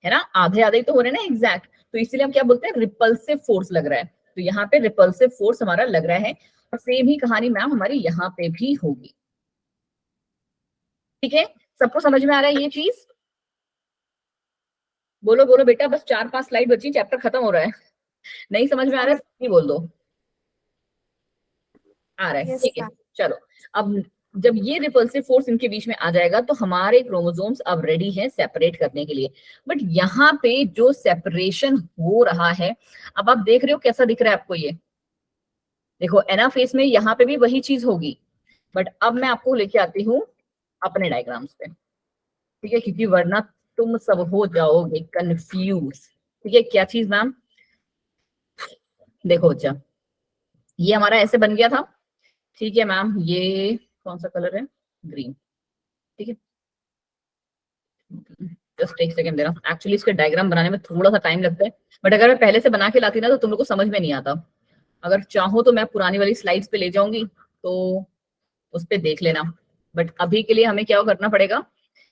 है ना, आधे आधे तो हो रहे हैं ना एग्जैक्ट, तो इसीलिए हम क्या बोलते हैं, रिपल्सिव फोर्स लग रहा है। तो यहाँ पे रिपल्सिव फोर्स हमारा लग रहा है, और सेम ही कहानी मैम हमारी यहाँ पे भी होगी, ठीक है। सबको समझ में आ रहा है ये चीज, बोलो बोलो बेटा, बस 4-5 स्लाइड बची, चैप्टर खत्म हो रहा है। नहीं समझ में आ रहा है नहीं बोल दो, आ रहा है, ठीक है। चलो, अब जब ये रिपल्सिव फोर्स इनके बीच में आ जाएगा तो हमारे क्रोमोसोम्स अब रेडी हैं सेपरेट करने के लिए। बट यहाँ पे जो सेपरेशन हो रहा है, अब आप देख रहे हो कैसा दिख रहा है आपको, ये देखो एनाफेस में यहाँ पे भी वही चीज होगी, बट अब मैं आपको लेके आती हूँ अपने डायग्राम्स पे, ठीक है, क्योंकि वरना तुम सब हो जाओगे कंफ्यूज, ठीक है। क्या चीज मैम, देखो बच्चा, ये हमारा ऐसे बन गया था, ठीक है मैम, ये कौन सा कलर है, ग्रीन, ठीक है। जस्ट एक सेकंड देना, एक्चुअली इसके डायग्राम बनाने में थोड़ा सा टाइम लगता है, बट अगर मैं पहले से बना के लाती ना तो तुम लोग को समझ में नहीं आता। अगर चाहो तो मैं पुरानी वाली स्लाइड्स पे ले जाऊंगी तो उस पे देख लेना, बट अभी के लिए हमें क्या करना पड़ेगा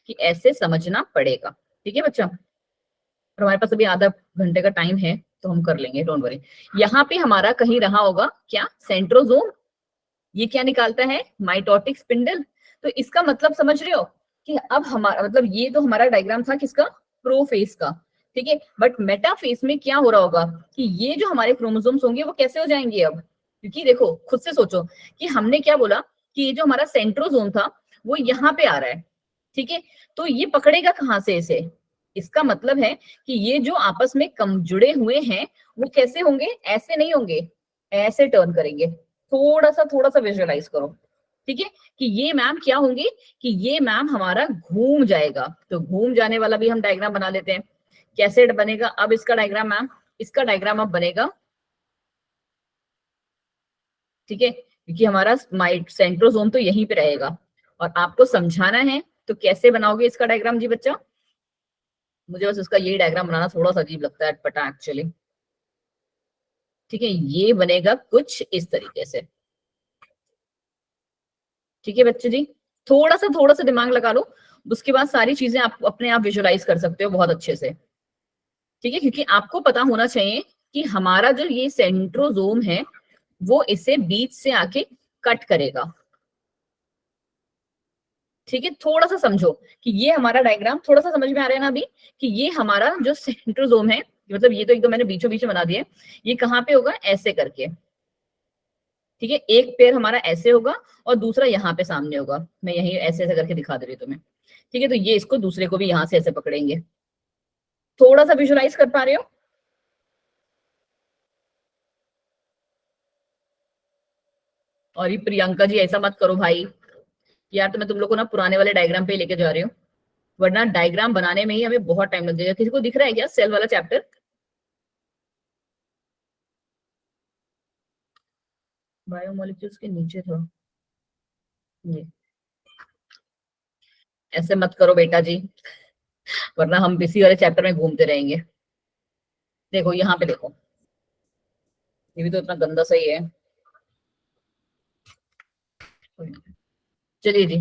कि ऐसे समझना पड़ेगा, ठीक है बच्चा। और हमारे पास अभी आधा घंटे का टाइम है तो हम कर लेंगे, डोंट वरी। यहाँ पे हमारा कहीं रहा होगा क्या, सेंट्रोसोम, ये क्या निकालता है, माइटोटिक स्पिंडल। तो इसका मतलब समझ रहे हो कि अब हमारा मतलब ये तो हमारा डायग्राम था किसका, प्रोफेस का, ठीक है। बट मेटाफेस में क्या हो रहा होगा कि ये जो हमारे क्रोमोसोम्स होंगे वो कैसे हो जाएंगे अब, क्योंकि देखो खुद से सोचो कि हमने क्या बोला कि ये जो हमारा सेंट्रोसोम था वो यहाँ पे आ रहा है, ठीक है। तो ये पकड़ेगा कहाँ से इसे, इसका मतलब है कि ये जो आपस में कम जुड़े हुए हैं वो कैसे होंगे, ऐसे नहीं होंगे, ऐसे टर्न करेंगे। थोड़ा सा विजुअलाइज करो, ठीक है, कि ये मैम क्या होंगे कि ये मैम हमारा घूम जाएगा। तो घूम जाने वाला भी हम डायग्राम बना लेते हैं, कैसे बनेगा अब इसका डायग्राम मैम, इसका डायग्राम अब बनेगा, ठीक है, क्योंकि हमारा सेंट्रोसोम तो यहीं पे रहेगा और आपको समझाना है तो कैसे बनाओगे इसका डायग्राम जी बच्चा? मुझे बस उसका यही डायग्राम बनाना थोड़ा सा अजीब लगता है, अटपटा एक्चुअली। ठीक है, ये बनेगा कुछ इस तरीके से। ठीक है बच्चे जी, थोड़ा सा दिमाग लगा लो, उसके बाद सारी चीजें आप अपने आप विजुअलाइज कर सकते हो बहुत अच्छे से। ठीक है, क्योंकि आपको पता होना चाहिए कि हमारा जो ये सेंट्रोजोम है वो इसे बीच से आके कट करेगा। ठीक है, थोड़ा सा समझो कि ये हमारा डायग्राम थोड़ा सा समझ में आ रहा है ना अभी, कि ये हमारा जो सेंट्रोजोम है, मतलब ये तो एकदम मैंने बीचों बीच में बना दिया, ये कहाँ पे होगा, ऐसे करके। ठीक है, एक पैर हमारा ऐसे होगा और दूसरा यहाँ पे सामने होगा। मैं यही ऐसे ऐसे करके दिखा दे रही हूँ तुम्हें। ठीक है, तो ये इसको दूसरे को भी यहाँ से ऐसे पकड़ेंगे। थोड़ा सा विजुअलाइज कर पा रहे हो? और ये प्रियंका जी ऐसा मत करो भाई यार, तो मैं तुम लोग को ना पुराने वाले डायग्राम पे लेके जा रही हूँ, वरना डायग्राम बनाने में ही हमें बहुत टाइम लग जाएगा। किसी को दिख रहा है क्या सेल वाला चैप्टर? बायोमोलिक्यूल्स के नीचे था ये। ऐसे मत करो बेटा जी, वरना हम इसी वाले चैप्टर में घूमते रहेंगे। देखो यहाँ पे देखो, ये भी तो इतना गंदा सही है। चलिए जी,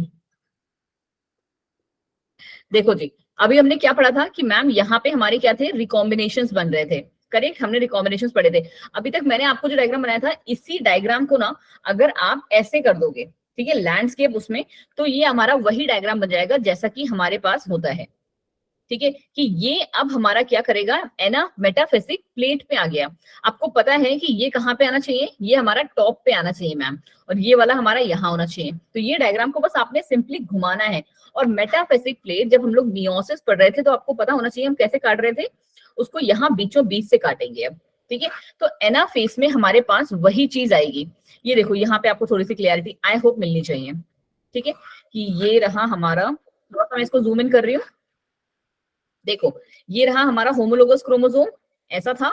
देखो जी, अभी हमने क्या पढ़ा था कि मैम यहाँ पे हमारे क्या थे, रिकॉम्बिनेशंस बन रहे थे। करेक्ट, हमने रिकॉम्बिनेशंस पढ़े थे। अभी तक मैंने आपको जो डायग्राम बनाया था, इसी डायग्राम को ना अगर आप ऐसे कर दोगे, ठीक है, लैंडस्केप उसमें, तो ये हमारा वही डायग्राम बन जाएगा जैसा कि हमारे पास होता है। ठीक है, कि ये अब हमारा क्या करेगा, एना मेटाफिजिक प्लेट पे आ गया। आपको पता है कि ये कहाँ पे आना चाहिए, ये हमारा टॉप पे आना चाहिए मैम, और ये वाला हमारा यहाँ होना चाहिए। तो ये डायग्राम को बस आपने सिंपली घुमाना है। और मेटाफिजिक प्लेट, जब हम लोग मियोसिस पढ़ रहे थे तो आपको पता होना चाहिए हम कैसे काट रहे थे, उसको यहाँ बीचों बीच से काटेंगे अब। ठीक है, तो एनाफेज में हमारे पास वही चीज आएगी। ये देखो यहाँ पे आपको थोड़ी सी क्लियरिटी आई होप मिलनी चाहिए। ठीक है, कि ये रहा हमारा, थोड़ा सा मैं इसको जूम इन कर रही हूँ। देखो, ये रहा हमारा होमोलोगस क्रोमोसोम, ऐसा था।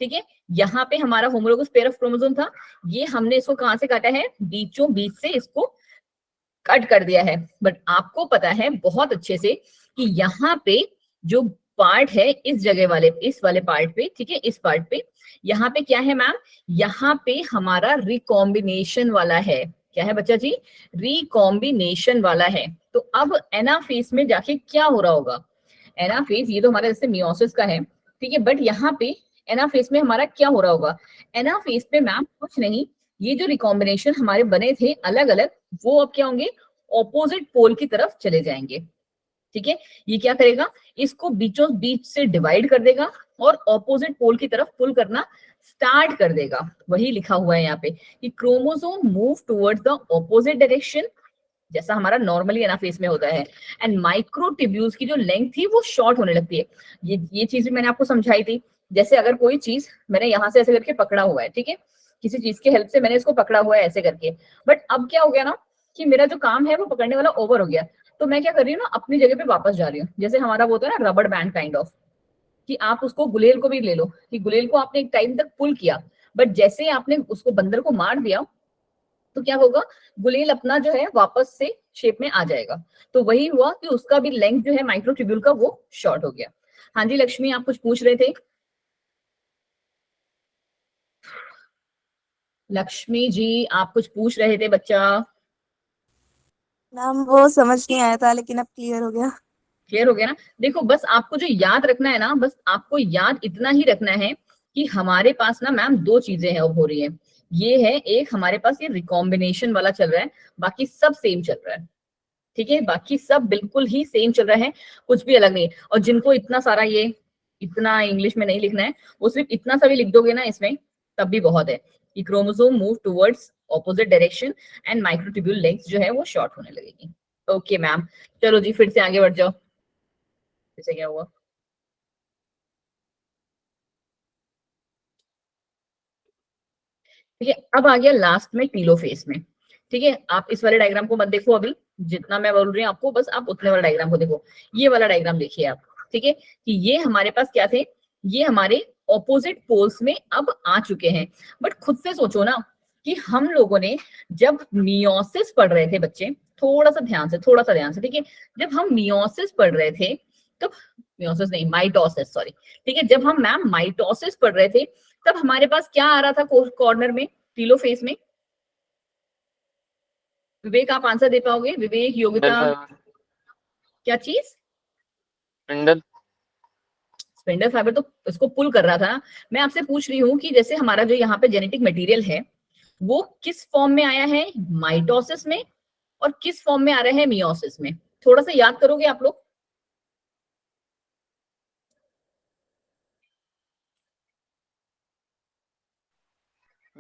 ठीक है, यहाँ पे हमारा होमोलोगस पेयर ऑफ क्रोमोसोम था। ये हमने इसको कहां से काटा है, बीचों बीच से इसको कट कर दिया है। बट आपको पता है बहुत अच्छे से कि यहाँ पे जो पार्ट है, इस जगह वाले, इस वाले पार्ट पे, ठीक है, इस पार्ट पे, यहाँ पे क्या है मैम, यहाँ पे हमारा रिकॉम्बिनेशन वाला है। क्या है बच्चा जी, रिकॉम्बिनेशन वाला है। तो अब एनाफेज में जाके क्या हो रहा होगा, एनाफेज ये तो हमारा जैसे मियोसिस का है, ठीक है, बट यहाँ पे एनाफेज में हमारा क्या हो रहा होगा, एनाफेज पे मैम कुछ नहीं, ये जो रिकॉम्बिनेशन हमारे बने थे अलग अलग, वो अब क्या होंगे, ऑपोजिट पोल की तरफ चले जाएंगे। ठीक है, ये क्या करेगा, इसको बीचों बीच से डिवाइड कर देगा और ऑपोजिट पोल की तरफ पुल करना स्टार्ट कर देगा। वही लिखा हुआ है यहाँ पे कि chromosome move towards the opposite direction, जैसा हमारा नॉर्मली एनाफेज में होता है। एंड माइक्रोट्यूब्यूल्स की जो लेंथ थी वो शॉर्ट होने लगती है। ये चीज भी मैंने आपको समझाई थी। जैसे अगर कोई चीज मैंने यहाँ से ऐसे करके पकड़ा हुआ है, ठीक है, किसी चीज की हेल्प से मैंने इसको पकड़ा हुआ है ऐसे करके, बट अब क्या हो गया ना कि मेरा जो काम है वो पकड़ने वाला ओवर हो गया। तो मैं क्या कर रही हूँ ना, अपनी जगह पे वापस जा रही हूँ। जैसे हमारा वो होता है ना रबड़ बैंड काइंड ऑफ, कि आप उसको गुलेल को भी ले लो, कि गुलेल को आपने एक टाइम तक पुल किया, बट जैसे ही आपने उसको बंदर को मार दिया तो क्या होगा, गुलेल अपना जो है वापस से शेप में आ जाएगा। तो वही हुआ कि उसका भी लेंथ जो है माइक्रोट्यूब्यूल का वो शॉर्ट हो गया। हाँ जी लक्ष्मी, आप कुछ पूछ रहे थे? लक्ष्मी जी आप कुछ पूछ रहे थे बच्चा? मैम वो समझ नहीं आया था, लेकिन अब क्लियर हो गया। क्लियर हो गया ना? देखो बस आपको जो याद रखना है ना, बस आपको याद इतना ही रखना है कि हमारे पास ना मैम दो चीजें हैं अब हो रही है। ये है एक, हमारे पास ये रिकॉम्बिनेशन वाला चल रहा है, बाकी सब सेम चल रहा है। ठीक है, बाकी सब बिल्कुल ही सेम चल रहा है, कुछ भी अलग नहीं है। और जिनको इतना सारा ये इतना इंग्लिश में नहीं लिखना है, वो सिर्फ इतना सा भी लिख दोगे ना इसमें, तब भी बहुत है कि chromosome move towards opposite direction and microtubule length जो है वो शॉर्ट होने लगेगी। ओके मैम, चलो जी फिर से आगे बढ़ जाओ। जैसे क्या हुआ, ठीक है, अब आ गया लास्ट में टीलोफेज में। ठीक है, आप इस वाले डायग्राम को मत देखो अभी, जितना मैं बोल रही हूँ आपको बस आप उतने वाला डायग्राम को देखो। ये वाला डायग्राम देखिए आप। ठीक है, कि ये हमारे पास क्या थे, ये हमारे ऑपोजिट पोल्स में अब आ चुके हैं। बट खुद से सोचो ना कि हम लोगों ने जब मियोसिस पढ़ रहे थे बच्चे, थोड़ा सा ध्यान से, ठीक है। जब हम मियोसिस पढ़ रहे थे, तो मियोसिस नहीं, माइटोसिस, सॉरी, ठीक है। जब हम मैम माइटोसिस पढ़ रहे थे, तब हमारे पास क्या आ रहा था कॉर्नर में, टीलोफेज में? विवेक आप आंसर दे पाओगे? विवेक, योगिता, क्या चीज? स्पिंडल। स्पिंडल फाइबर तो इसको पुल कर रहा था ना। मैं आपसे पूछ रही हूँ कि जैसे हमारा जो यहाँ पे जेनेटिक मटेरियल है वो किस फॉर्म में आया है, माइटोसिस में, और किस फॉर्म में आ रहा है, मियोसिस में? थोड़ा सा याद करोगे आप लोग?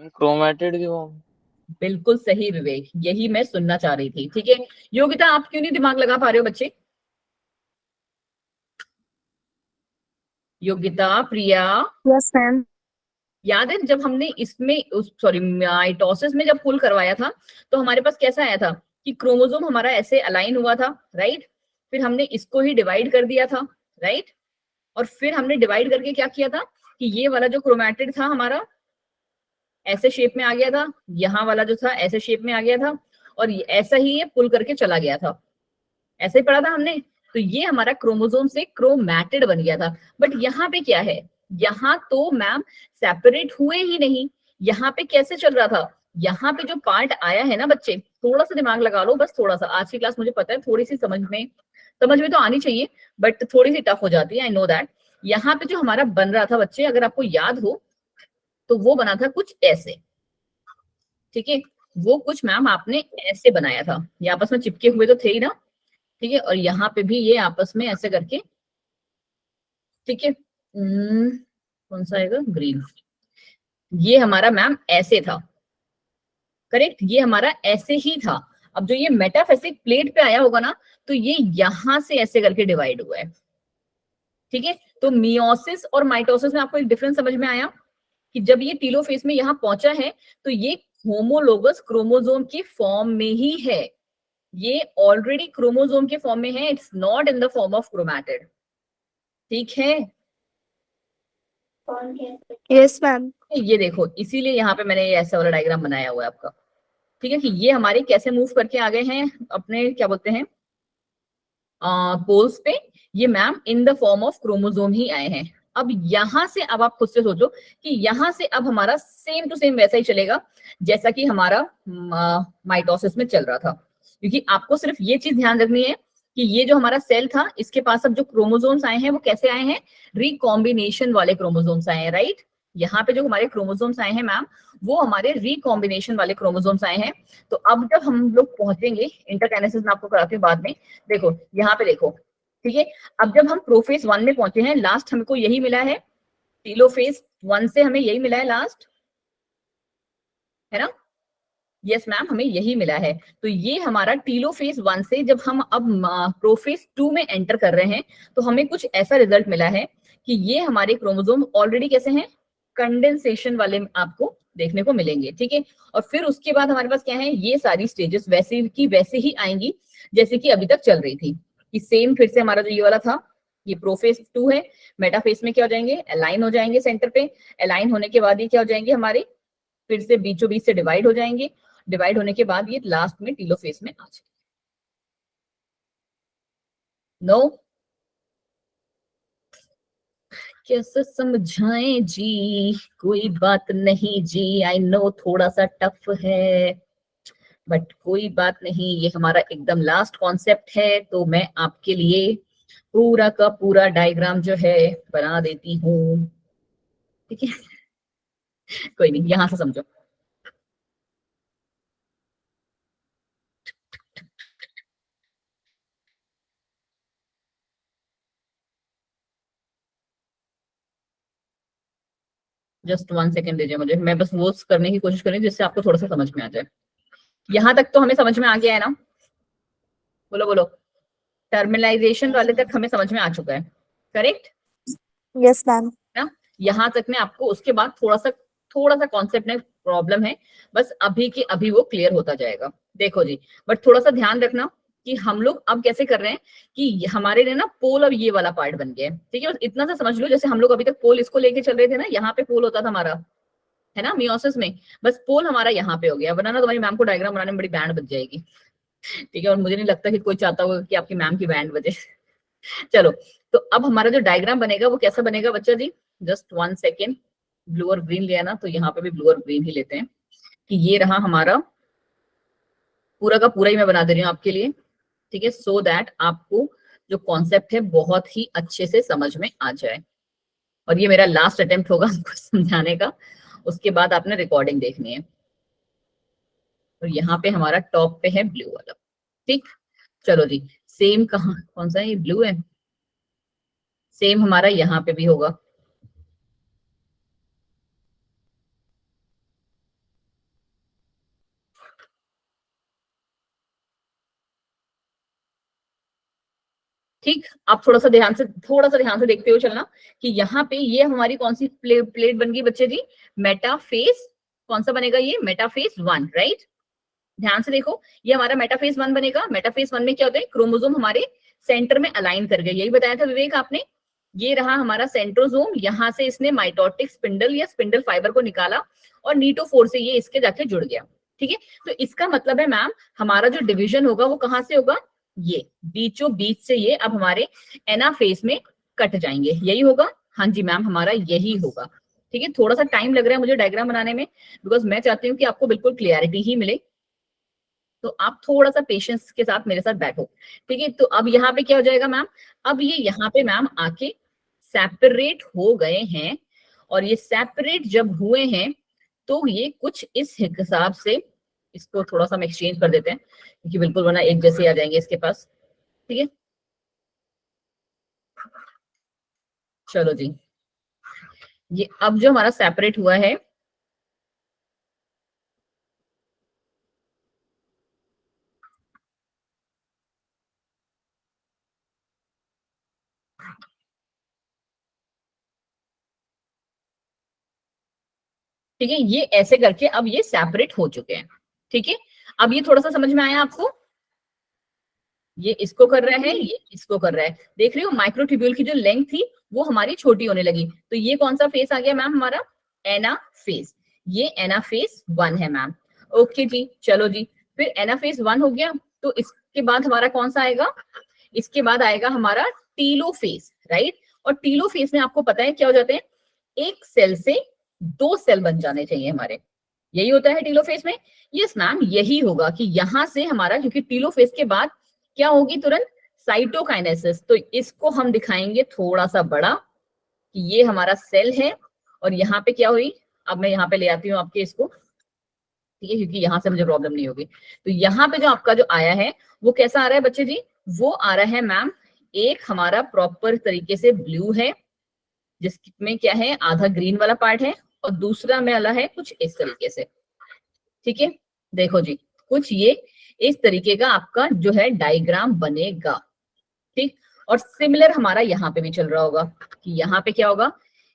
क्रोमेटिड की फॉर्म। बिल्कुल सही विवेक, यही मैं सुनना चाह रही थी, ठीक है। योगिता आप क्यों नहीं दिमाग लगा पा रहे हो बच्चे? योगिता, प्रिया, यस मैम। याद है जब हमने इसमें सॉरी माइटोसिस में जब पुल करवाया था तो हमारे पास कैसा आया था कि क्रोमोसोम हमारा ऐसे अलाइन हुआ था, राइट? फिर हमने इसको ही डिवाइड कर दिया था, राइट? और फिर हमने डिवाइड करके क्या किया था कि ये वाला जो क्रोमैटिड था हमारा ऐसे शेप में आ गया था, यहाँ वाला जो था ऐसे शेप में आ गया था, और ऐसा ही ये पुल करके चला गया था। ऐसे ही पढ़ा था हमने। तो ये हमारा क्रोमोसोम से क्रोमैटिड बन गया था। बट यहाँ पे क्या है, यहाँ तो मैम सेपरेट हुए ही नहीं। यहाँ पे कैसे चल रहा था, यहाँ पे जो पार्ट आया है ना बच्चे, थोड़ा सा दिमाग लगा लो, बस थोड़ा सा। आज की क्लास मुझे पता है थोड़ी सी समझ में तो आनी चाहिए, बट थोड़ी सी टफ हो जाती है, आई नो दैट। यहाँ पे जो हमारा बन रहा था बच्चे, अगर आपको याद हो तो वो बना था कुछ ऐसे, ठीक है। वो कुछ मैम आपने ऐसे बनाया था, ये आपस में चिपके हुए तो थे ही ना, ठीक है। और यहाँ पे भी ये आपस में ऐसे करके, ठीक है। कौन सा आएगा, ग्रीन। ये हमारा मैम ऐसे था, करेक्ट, ये हमारा ऐसे ही था। अब जो ये मेटाफेसिक प्लेट पे आया होगा ना, तो ये यहां से ऐसे करके डिवाइड हुआ है, ठीक है। तो मियोसिस और माइटोसिस में आपको एक डिफरेंस समझ में आया कि जब ये टीलोफेज में यहाँ पहुंचा है तो ये होमोलोगस क्रोमोसोम के फॉर्म में ही है, ये ऑलरेडी क्रोमोसोम के फॉर्म में है, it's not in the form of chromatid, ठीक है। Yes ma'am. ये देखो, इसीलिए यहाँ पे मैंने ये ऐसा वाला डायग्राम बनाया हुआ है आपका, ठीक है, कि ये हमारे कैसे मूव करके आ गए हैं अपने क्या बोलते हैं पोल्स पे। ये ma'am in the form of chromosome ही आए हैं। अब यहां से, अब आप खुद से सोचो कि यहां से अब हमारा सेम टू सेम वैसा ही चलेगा जैसा कि हमारा माइटोसिस में चल रहा था, क्योंकि आपको सिर्फ ये चीज ध्यान रखनी है कि ये जो हमारा सेल था इसके पास अब जो क्रोमोसोम्स आए हैं वो कैसे आए हैं, रिकॉम्बिनेशन वाले क्रोमोसोम्स आए हैं, राइट। यहाँ पे जो हमारे क्रोमोसोम्स आए हैं मैम वो हमारे रिकॉम्बिनेशन वाले क्रोमोसोम्स आए हैं। तो अब जब हम लोग पहुंचेंगे, इंटरकाइनेसिस में आपको कराती हूँ बाद में, देखो यहाँ पे देखो, ठीक है। अब जब हम प्रोफेज 1 में पहुंचे हैं, लास्ट हमको यही मिला है, टीलोफेज 1 से हमें यही मिला है लास्ट, है ना? यस मैम, हमें यही मिला है। तो ये हमारा टीलोफेज 1 से जब हम अब प्रोफेज 2 में एंटर कर रहे हैं तो हमें कुछ ऐसा रिजल्ट मिला है कि ये हमारे क्रोमोसोम ऑलरेडी कैसे हैं, कंडेंसेशन वाले आपको देखने को मिलेंगे, ठीक है। और फिर उसके बाद हमारे पास क्या है, ये सारी स्टेजेस वैसे की वैसे ही आएंगी जैसे कि अभी तक चल रही थी, कि सेम फिर से हमारा जो ये वाला था, ये प्रोफेज 2 है, मेटाफेज में क्या हो जाएंगे, अलाइन हो जाएंगे सेंटर पे, अलाइन होने के बाद ये क्या हो जाएंगे हमारे, फिर से बीचों बीच से डिवाइड हो जाएंगे, डिवाइड होने के बाद ये लास्ट में टीलोफेज में आ जाएंगे। नो, कैसे समझाएं जी, कोई बात नहीं जी, आई नो थोड़ा सा टफ है, बट कोई बात नहीं, ये हमारा एकदम लास्ट कॉन्सेप्ट है। तो मैं आपके लिए पूरा का पूरा डायग्राम जो है बना देती हूँ, ठीक है। कोई नहीं, यहां से समझो। जस्ट 1 सेकेंड दीजिए मुझे, मैं बस वो करने की कोशिश करूँ जिससे आपको थोड़ा सा समझ में आ जाए। यहाँ तक तो हमें समझ में आ गया है ना, बोलो बोलो, टर्मिनलाइजेशन वाले तक हमें समझ में आ चुका है, करेक्ट यस मैम। ना? यहाँ तक में आपको उसके बाद थोड़ा सा कॉन्सेप्ट में प्रॉब्लम है, बस अभी के अभी वो क्लियर होता जाएगा। देखो जी, बट थोड़ा सा ध्यान रखना कि हम लोग अब कैसे कर रहे हैं कि हमारे लिए ना पोल अब ये वाला पार्ट बन गया है, ठीक है। बस इतना सा समझ लो, जैसे हम लोग अभी तक पोल इसको लेके चल रहे थे ना, यहाँ पे पोल होता था हमारा, है ना, मियोसिस में, बस पोल हमारा यहाँ पे हो गया, वरना ना तुम्हारी मैम को डायग्राम बनाने में बड़ी बैंड बज जाएगी। ठीक है, और मुझे नहीं लगता कि कोई चाहता होगा कि आपकी मैम की बैंड बजे। चलो, तो अब हमारा जो डायग्राम बनेगा वो कैसा बनेगा बच्चा जी, जस्ट 1 सेकेंड। ब्लू और ग्रीन लिया ना, तो यहाँ पे भी ब्लू और ग्रीन ही लेते हैं कि ये रहा हमारा पूरा का पूरा ही मैं बना दे रही हूँ आपके लिए, ठीक है, सो दैट आपको जो कॉन्सेप्ट है बहुत ही अच्छे से समझ में आ जाए। और ये मेरा लास्ट अटेम्प्ट होगा आपको समझाने का, उसके बाद आपने रिकॉर्डिंग देखनी है। और यहाँ पे हमारा टॉप पे है ब्लू वाला, ठीक। चलो जी, सेम कहाँ, कौन सा है ये, ब्लू है, सेम हमारा यहाँ पे भी होगा। ठीक, आप थोड़ा सा ध्यान से देखते हुए चलना कि यहाँ पे ये हमारी कौन सी प्लेट बन गई बच्चे जी, मेटाफेज। कौन सा बनेगा ये, मेटाफेज 1, राइट। ध्यान से देखो, ये हमारा मेटाफेज 1 बनेगा। मेटाफेज 1 में क्या होता है, क्रोमोसोम हमारे सेंटर में अलाइन कर गए, यही बताया था विवेक आपने। ये रहा हमारा सेंट्रोसोम, यहाँ से इसने माइटोटिक स्पिंडल या स्पिंडल फाइबर को निकाला और नीटोफोर से ये इसके जाके जुड़ गया, ठीक है। तो इसका मतलब है मैम, हमारा जो डिवीजन होगा वो कहाँ से होगा, ये बीचों बीच से ये अब हमारे एनाफेज में कट जाएंगे, यही होगा। हाँ जी मैम, हमारा यही होगा, ठीक है। थोड़ा सा टाइम लग रहा है मुझे डायग्राम बनाने में, बिकॉज मैं चाहती हूँ कि आपको बिल्कुल क्लियरिटी ही मिले, तो आप थोड़ा सा पेशेंस के साथ मेरे साथ बैठो, ठीक है। तो अब यहाँ पे क्या हो जाएगा मैम, अब ये यहाँ पे मैम आके सेपरेट हो गए हैं, और ये सेपरेट जब हुए हैं तो ये कुछ इस हिसाब से, इसको थोड़ा सा हम एक्सचेंज कर देते हैं क्योंकि बिल्कुल वरना एक जैसे आ जाएंगे इसके पास, ठीक है। चलो जी, ये अब जो हमारा सेपरेट हुआ है, ठीक है, ये ऐसे करके अब ये सेपरेट हो चुके हैं, ठीक है। अब ये थोड़ा सा समझ में आया आपको, ये इसको कर रहा है, ये इसको कर रहा है, देख रहे हो माइक्रोट्यूब्यूल की जो लेंथ थी वो हमारी छोटी होने लगी। तो ये कौन सा फेस आ गया मैम, हमारा एनाफेज। ये एनाफेज 1 है मैम, ओके जी। चलो जी, फिर एनाफेज 1 हो गया, तो इसके बाद हमारा कौन सा आएगा, इसके बाद आएगा हमारा टीलोफेज, राइट। और टीलोफेज में आपको पता है क्या हो जाते हैं, एक सेल से 2 सेल बन जाने चाहिए हमारे, यही होता है टीलोफेज में। यस मैम, यही होगा कि यहां से हमारा, क्योंकि टीलोफेज के बाद क्या होगी तुरंत, साइटोकाइनेसिस। तो इसको हम दिखाएंगे थोड़ा सा बड़ा कि ये हमारा सेल है, और यहाँ पे क्या हुई, अब मैं यहाँ पे ले आती हूँ आपके इसको, ठीक है, क्योंकि यहाँ से मुझे प्रॉब्लम नहीं होगी। तो यहाँ पे जो आपका जो आया है वो कैसा आ रहा है बच्चे जी, वो आ रहा है मैम, एक हमारा प्रॉपर तरीके से ब्लू है, जिसमें क्या है, आधा ग्रीन वाला पार्ट है, और दूसरा में वाला है कुछ इस तरीके से, ठीक है। देखो जी, कुछ ये इस तरीके का आपका जो है डायग्राम बनेगा, ठीक। और सिमिलर हमारा यहाँ पे भी चल रहा होगा कि यहाँ पे क्या होगा,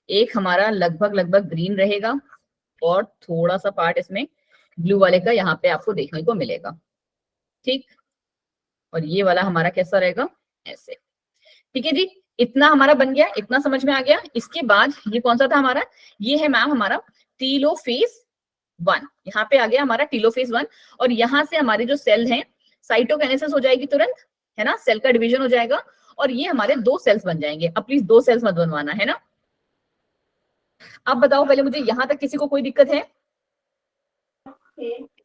एक हमारा लगभग ग्रीन रहेगा, और थोड़ा सा पार्ट इसमें ब्लू वाले का यहाँ पे आपको देखने को मिलेगा, ठीक। और ये वाला हमारा कैसा रहेगा, ऐसे, ठीक है जी। इतना हमारा बन गया, इतना समझ में आ गया। इसके बाद ये कौन सा था हमारा, ये है मैम हमारा टीलोफेज 1, यहाँ पे आ गया हमारा टीलोफेज 1। और यहाँ से हमारे जो सेल हैं, साइटोकाइनेसिस हो जाएगी तुरंत, है ना, सेल का डिवीजन हो जाएगा, और ये हमारे 2 सेल्स बन जाएंगे। अब प्लीज 2 सेल्स मत बनवाना, है ना। अब बताओ पहले मुझे, यहाँ तक किसी को कोई दिक्कत है,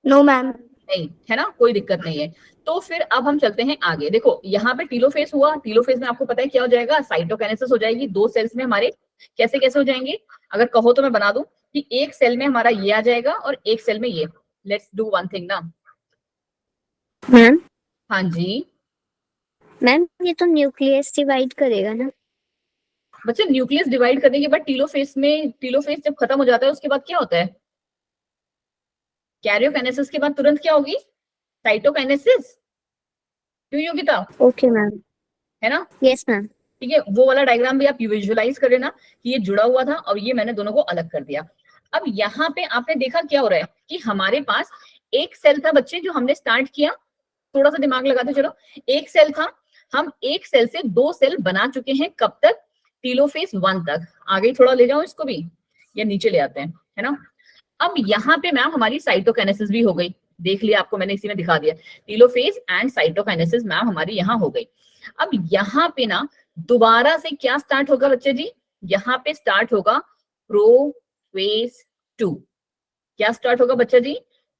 नो मैम। नहीं है ना, कोई दिक्कत नहीं है। तो फिर अब हम चलते हैं आगे। देखो यहाँ पे टीलोफेज हुआ, टीलोफेज में आपको पता है क्या हो जाएगा, साइटोकाइनेसिस हो जाएगी। 2 सेल्स में हमारे कैसे कैसे हो जाएंगे, अगर कहो तो मैं बना दूं कि एक सेल में हमारा ये आ जाएगा और एक सेल में ये। लेट्स डू वन थिंग ना मैम। हाँ जी मैम, ये तो न्यूक्लियस डिवाइड करेगा ना। बच्चे, न्यूक्लियस डिवाइड करने के बाद टीलोफेज में, टीलोफेज जब खत्म हो जाता है उसके बाद क्या होता है, कैरियोकाइनेसिस के बाद तुरंत क्या होगी, साइटोकाइनेसिस। क्यों योगिता, ओके मैम। है ना। Yes ma'am. ठीक है, वो वाला डायग्राम भी आप विजुअलाइज कर लेना कि ये जुड़ा हुआ था और ये मैंने दोनों को अलग कर दिया। अब यहाँ पे आपने देखा क्या हो रहा है कि हमारे पास एक सेल था बच्चे, जो हमने स्टार्ट किया, थोड़ा सा दिमाग लगाते चलो, एक सेल था, हम एक सेल से 2 सेल बना चुके हैं, कब तक, टीलोफेज 1 तक। आगे थोड़ा ले जाओ इसको भी, या नीचे ले आते हैं, है ना। अब यहाँ पे मैम हमारी साइटोकाइनेसिस भी हो गई, देख लिया, आपको मैंने इसी में दिखा दिया। टीलोफेज एंड साइटोकाइनेसिस मैम हमारी यहाँ हो गई। अब यहाँ पे ना दोबारा से क्या स्टार्ट होगा बच्चे जी, यहाँ पे स्टार्ट होगा प्रोफेज 2। क्या स्टार्ट होगा बच्चा जी,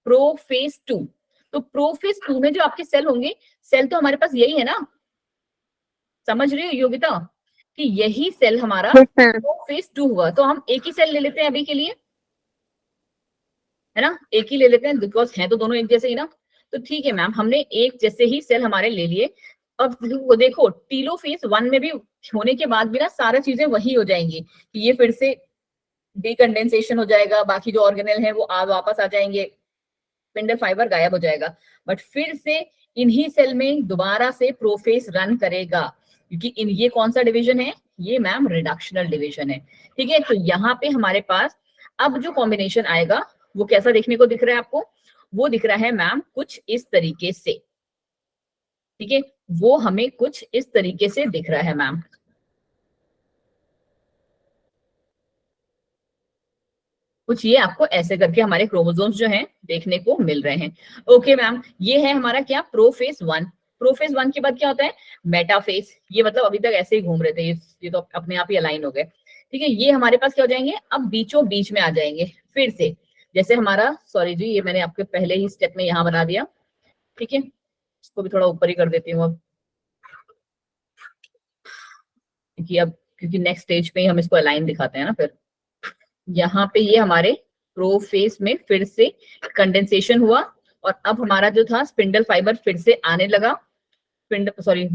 प्रोफेज 2। तो प्रोफेज 2 में जो आपके सेल होंगे, सेल तो हमारे पास यही है ना, समझ रही हो योगिता, कि यही सेल हमारा Yes, ma'am. प्रोफेज 2 हुआ। तो हम एक ही सेल ले लेते हैं अभी के लिए, है ना, एक ही ले लेते हैं, बिकॉज है तो दोनों एक जैसे ही ना। तो ठीक है मैम, हमने एक जैसे ही सेल हमारे ले लिए। अब वो देखो टीलोफेज 1 में भी होने के बाद भी ना सारा चीजें वही हो जाएंगी, कि ये फिर से डीकंडेंसेशन हो जाएगा, बाकी जो ऑर्गेनेल है वो वापस आ जाएंगे, स्पिंडल फाइबर गायब हो जाएगा, बट फिर से इन्हीं सेल में दोबारा से प्रोफेज रन करेगा, क्योंकि ये कौन सा डिवीजन है, ये मैम रिडक्शनल डिवीजन है। ठीक है, तो यहाँ पे हमारे पास अब जो कॉम्बिनेशन आएगा वो कैसा देखने को दिख रहा है आपको, वो दिख रहा है मैम कुछ इस तरीके से। ठीक है, वो हमें कुछ इस तरीके से दिख रहा है मैम। कुछ ये आपको ऐसे करके हमारे क्रोमोसोम्स जो हैं देखने को मिल रहे हैं। ओके मैम, ये है हमारा क्या, प्रोफेज 1। प्रोफेज 1 के बाद क्या होता है, मेटाफेज। ये मतलब अभी तक ऐसे ही घूम रहे थे, ये तो अपने आप ही अलाइन हो गए। ठीक है, ये हमारे पास क्या हो जाएंगे, अब बीचों बीच में आ जाएंगे फिर से, जैसे हमारा, सॉरी जी ये मैंने आपके पहले ही स्टेप में यहाँ बना दिया। ठीक है, इसको भी थोड़ा ऊपर ही कर देती हूँ अब, क्योंकि नेक्स्ट स्टेज पे ही हम इसको अलाइन दिखाते हैं ना। फिर यहाँ पे ये हमारे प्रोफेज में फिर से कंडेंसेशन हुआ, और अब हमारा जो था स्पिंडल फाइबर फिर से आने लगा, स्पिंडल सॉरी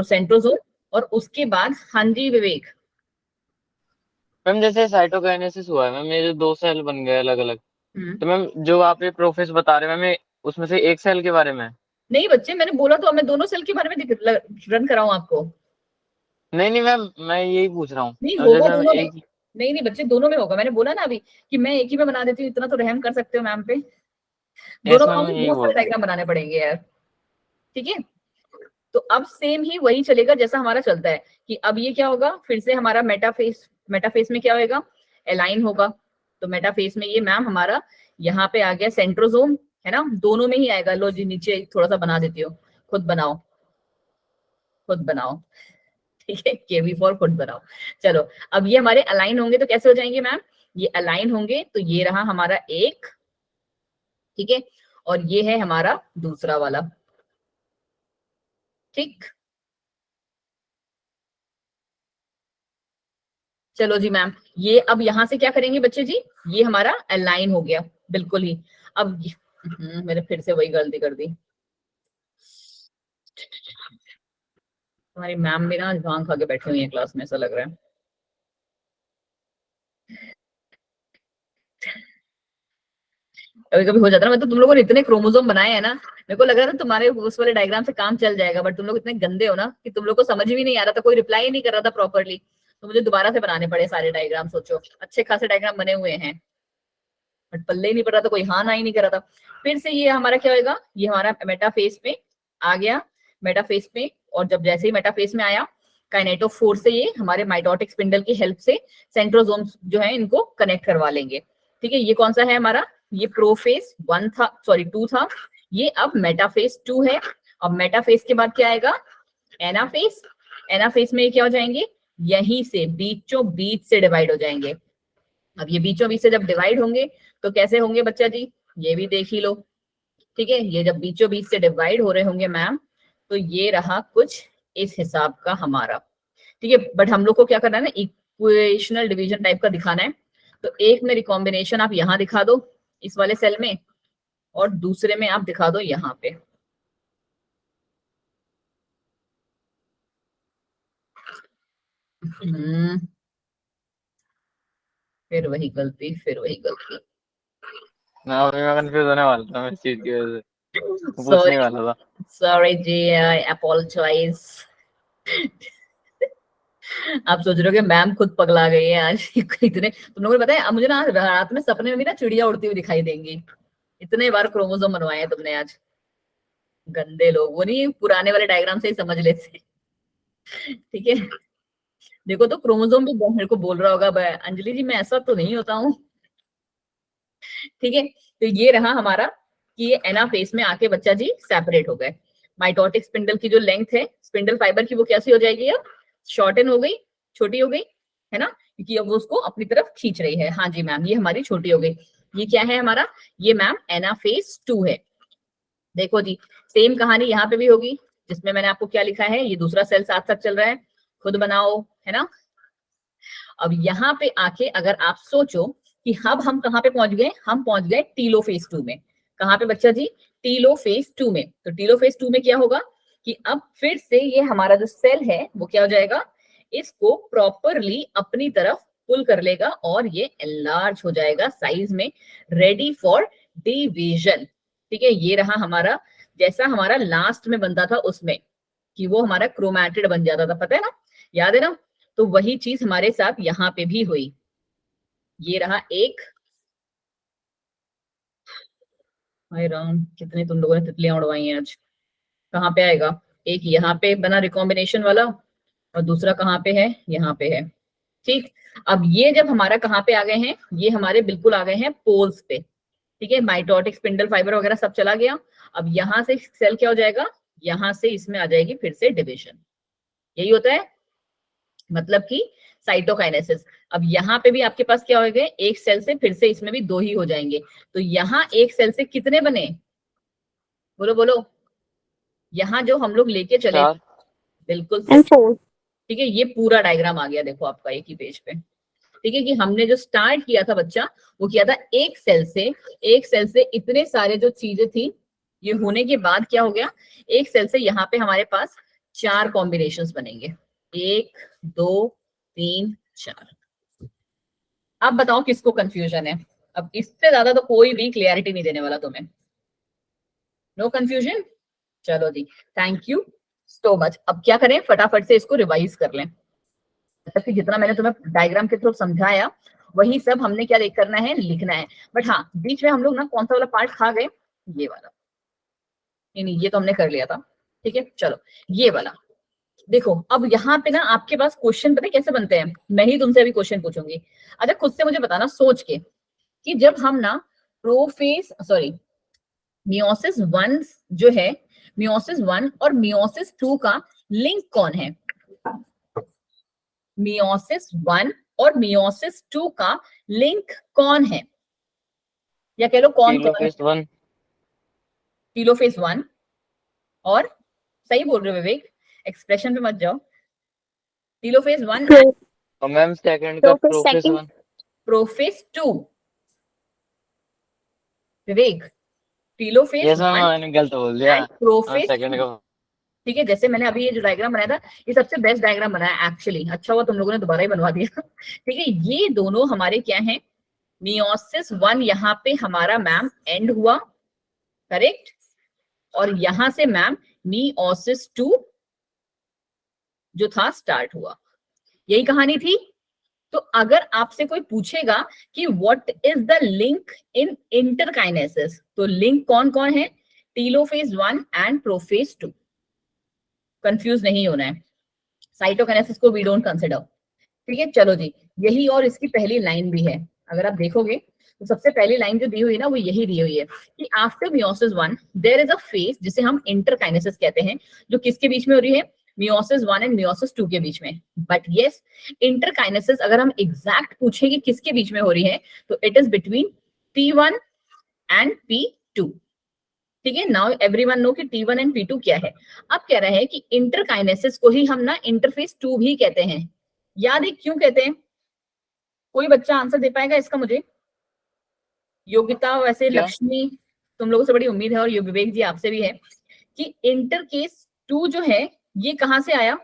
सेंट्रोसोम, और उसके बाद, हाँ जी विवेक, मैम जैसे साइटोकाइनेसिस हुआ है मैम, मेरे 2 सेल बन गए अलग अलग। तो मैम जो आप ये प्रोफेज बता रहे हैं मैम, उसमें से एक सेल के बारे में? नहीं बच्चे, मैंने बोला तो मैं दोनों सेल के बारे में रन कराऊं आपको। नहीं नहीं मैम, मैं यही पूछ रहा हूँ। नहीं अब होगा जैसे हम दोनों में, एक नहीं नहीं बच्चे दोनों में होगा, मैंने बोला ना अभी कि मैं एक ही में बना देती हूँ, इतना तो रहम कर सकते हो मैम पे। दोनों यस मैम, में मैं यही बहुत बोल सारे रहा हूँ। डायग्राम बनाने पड़ेंगे यार। ठीक है, तो अब सेम ही वही चलेगा जैसा हमारा चलता है, कि अब ये क्या होगा, फिर से हमारा मेटाफेस में क्या होगा, एलाइन होगा। तो मेटाफेस में ये मैम हमारा यहाँ पे आ गया सेंट्रोसोम, है ना, दोनों में ही आएगा। लो जी नीचे थोड़ा सा बना देती हूँ, खुद बनाओ, खुद बनाओ। ठीक है, केवी फॉर खुद बनाओ। चलो, अब ये हमारे अलाइन होंगे तो कैसे हो जाएंगे मैम, ये अलाइन होंगे तो ये रहा हमारा एक, ठीक है, और ये है हमारा दूसरा वाला। ठीक, चलो जी मैम, ये अब यहां से क्या करेंगे बच्चे जी, ये हमारा अलाइन हो गया बिल्कुल ही। अब मैंने फिर से वही गलती कर दी, हमारी मैम भी ना भांग खा के बैठी हुई है क्लास में, ऐसा लग रहा है। कभी कभी हो जाता है ना, मतलब तुम लोगों ने इतने क्रोमोसोम बनाए हैं ना, मेरे को लग रहा था तुम्हारे उस वाले डायग्राम से काम चल जाएगा, बट तुम लोग इतने गंदे हो ना कि तुम लोग को समझ भी नहीं आ रहा था, कोई रिप्लाई ही नहीं कर रहा था प्रॉपरली, तो मुझे दोबारा से बनाने पड़े सारे डायग्राम। सोचो अच्छे खासे डायग्राम बने हुए हैं, बट पल्ले ही नहीं पड़ रहा था, कोई हाँ ना ही नहीं कर रहा था। फिर से ये हमारा क्या होगा, ये हमारा मेटाफेस में आ गया, मेटाफेस में, और जब जैसे ही मेटाफेस में आया, काइनेटोफोर से ये हमारे माइटोटिक स्पिंडल की हेल्प से सेंट्रोसोम्स जो है इनको कनेक्ट करवा लेंगे। ठीक है, ये कौन सा है हमारा, ये प्रोफेज 1 था, सॉरी 2 था, ये अब मेटाफेज 2 है। अब मेटाफेज के बाद क्या आएगा, एनाफेज। एनाफेज में ये क्या हो जाएंगे, यहीं से बीचों बीच से डिवाइड हो जाएंगे। अब ये बीचों बीच से जब डिवाइड होंगे तो कैसे होंगे बच्चा जी, ये भी देख ही लो। ठीक है, ये जब बीचों बीच से डिवाइड हो रहे होंगे मैम, तो ये रहा कुछ इस हिसाब का हमारा। ठीक है, बट हम लोग को क्या करना है ना, इक्वेशनल डिवीजन टाइप का दिखाना है। तो एक में रिकॉम्बिनेशन आप यहाँ दिखा दो इस वाले सेल में, और दूसरे में आप दिखा दो यहाँ पे। फिर वही गलती, फिर वही गलती, ना अभी मैं कंफ्यूज होने वाला था मैं इस चीज की वजह से, पूछने सॉरी वाला था। सॉरी जी, आई अपोलोजाइज। आप सोच रहे हो कि मैम खुद पगला गई है आज। इतने तुम लोगों को पता है, अब मुझे ना आज रात में सपने में भी ना चिड़िया उड़ती हुई दिखाई देंगी, इतने बार क्रोमोसोम बनवाए हैं तुमने आज। गंदे लोग, वो नहीं पुराने वाले डायग्राम से ही समझ लेते। ठीक है, देखो तो क्रोमोसोम भी मेरे को बोल रहा होगा, अंजलि जी मैं ऐसा तो नहीं होता हूँ। ठीक है, तो ये रहा हमारा कि ये एनाफेज में आके बच्चा जी सेपरेट हो गए। माइटोटिक स्पिंडल की जो लेंथ है स्पिंडल फाइबर की वो कैसी हो जाएगी, अब शॉर्टन हो गई, छोटी हो गई, है ना, क्योंकि अब वो उसको अपनी तरफ खींच रही है। हाँ जी मैम, ये हमारी छोटी हो गई। ये क्या है हमारा, ये मैम एनाफेज 2 है। देखो जी सेम कहानी यहाँ पे भी होगी, जिसमें मैंने आपको क्या लिखा है, ये दूसरा सेल साथ साथ चल रहा है, खुद बनाओ, है ना। अब यहाँ पे आके अगर आप सोचो कि अब हम कहाँ पे पहुंच गए, हम पहुंच गए टीलोफेज 2 में। कहाँ पे बच्चा जी, टीलोफेज 2 में। तो टीलोफेज 2 में क्या होगा कि अब फिर से ये हमारा जो सेल है वो क्या हो जाएगा, इसको प्रॉपरली अपनी तरफ पुल कर लेगा और ये एनलार्ज हो जाएगा साइज में, रेडी फॉर डिवीजन। ठीक है, ये रहा हमारा, जैसा हमारा लास्ट में बनता था उसमें कि वो हमारा क्रोमैटिड बन जाता था, पता है ना, याद है ना। तो वही चीज हमारे साथ यहाँ पे भी हुई। ये रहा एक, हाय राम कितने तुम लोगों ने तितलियां उड़वाई हैं आज। कहाँ पे आएगा, एक यहाँ पे बना रिकॉम्बिनेशन वाला और दूसरा कहाँ पे है, यहाँ पे है। ठीक, अब ये जब हमारा कहाँ पे आ गए हैं, ये हमारे बिल्कुल आ गए हैं पोल्स पे। ठीक है, माइटोटिक स्पिंडल फाइबर वगैरह सब चला गया। अब यहाँ से सेल क्या हो जाएगा, यहाँ से इसमें आ जाएगी फिर से डिविजन। यही होता है मतलब कि साइटोकाइनेसिस। अब यहाँ पे भी आपके पास क्या हो गए, एक सेल से फिर से इसमें भी 2 ही हो जाएंगे। तो यहाँ एक सेल से कितने बने, बोलो बोलो, यहाँ जो हम लोग लेके चले, 4। बिल्कुल एंड 4। ठीक है, ये पूरा डायग्राम आ गया देखो आपका एक ही पेज पे। ठीक है, कि हमने जो स्टार्ट किया था बच्चा, वो किया था एक सेल से इतने सारे जो चीजें थी, ये होने के बाद क्या हो गया, एक सेल से यहाँ पे हमारे पास 4 कॉम्बिनेशंस बनेंगे, 1 2 3 4। अब बताओ किसको कंफ्यूजन है, अब इससे ज्यादा तो कोई भी क्लियरिटी नहीं देने वाला तुम्हें। नो कंफ्यूजन, चलो जी, थैंक यू सो मच। अब क्या करें, फटाफट से इसको रिवाइज कर लें। मतलब कि जितना मैंने तुम्हें डायग्राम के थ्रू समझाया वही सब हमने क्या देख करना है, लिखना है। बट हाँ, बीच में हम लोग ना कौन सा वाला पार्ट खा गए, ये वाला, नहीं ये तो हमने कर लिया था। ठीक है, चलो ये वाला देखो। अब यहाँ पे ना आपके पास क्वेश्चन पता है कैसे बनते हैं, मैं ही तुमसे अभी क्वेश्चन पूछूंगी। अच्छा खुद से मुझे बताना सोच के कि जब हम ना प्रोफेज सॉरी मियोसिस 1 जो है, मियोसिस 1 और मियोसिस 2 का लिंक कौन है, मियोसिस 1 और मियोसिस 2 का लिंक कौन है, या कह लो कौन कौन है। टीलोफेज 1। टीलोफेज 1 और, सही बोल रहे हो विवेक, एक्सप्रेशन पे मत जाओ। टीलोफेज 1 एंड और मैम सेकंड का प्रोफेज प्रोफेज सेकंड। 1। प्रोफेज 2। विवेक, टीलोफेज यस 1 मैम, मैंने गलत बोल दिया। And prophase second 2। का। ठीक है, जैसे मैंने अभी ये जो डायग्राम बनाया था, ये सबसे बेस्ट डायग्राम बनाया एक्चुअली, अच्छा हुआ तुम लोगों ने दोबारा ही बनवा दिया। ठीक है, ये दोनों हमारे क्या हैं, मियोसिस 1 यहाँ पे हमारा मैम एंड हुआ, करेक्ट, और यहां से मैम मियोसिस 2 जो था स्टार्ट हुआ। यही कहानी थी। तो अगर आपसे कोई पूछेगा कि what is the link in interkinesis, तो लिंक कौन कौन है, टीलोफेज 1 एंड प्रोफेज 2। कंफ्यूज नहीं होना है, साइटोकाइनेसिस को वी डोंट कंसिडर। ठीक है, चलो जी, यही और इसकी पहली लाइन भी है। अगर आप देखोगे तो सबसे पहली लाइन जो दी हुई है ना, वो यही दी हुई है कि after meiosis 1 there is a phase जिसे हम इंटरकाइनेसिस कहते हैं, जो किसके बीच में हो रही है, मियोसिस 1 एंड मियोसिस 2 के बीच में। बट यस, इंटरकाइनेसिस अगर हम एग्जैक्ट पूछे कि किसके बीच में हो रही है, तो it is between P1 and P2। ठीक है, नाउ एवरीवन नो कि T1 एंड P2 क्या है। अब कह रहे हैं कि इंटरकाइनेसिस को ही हम ना इंटरफेज 2 भी कहते हैं। याद है क्यों कहते हैं, कोई बच्चा आंसर दे पाएगा इसका मुझे, योगिता, वैसे क्या? लक्ष्मी तुम लोगों से बड़ी उम्मीद है, और विवेक जी आपसे भी है, कि इंटरकेस 2 जो है ये कहां से आया,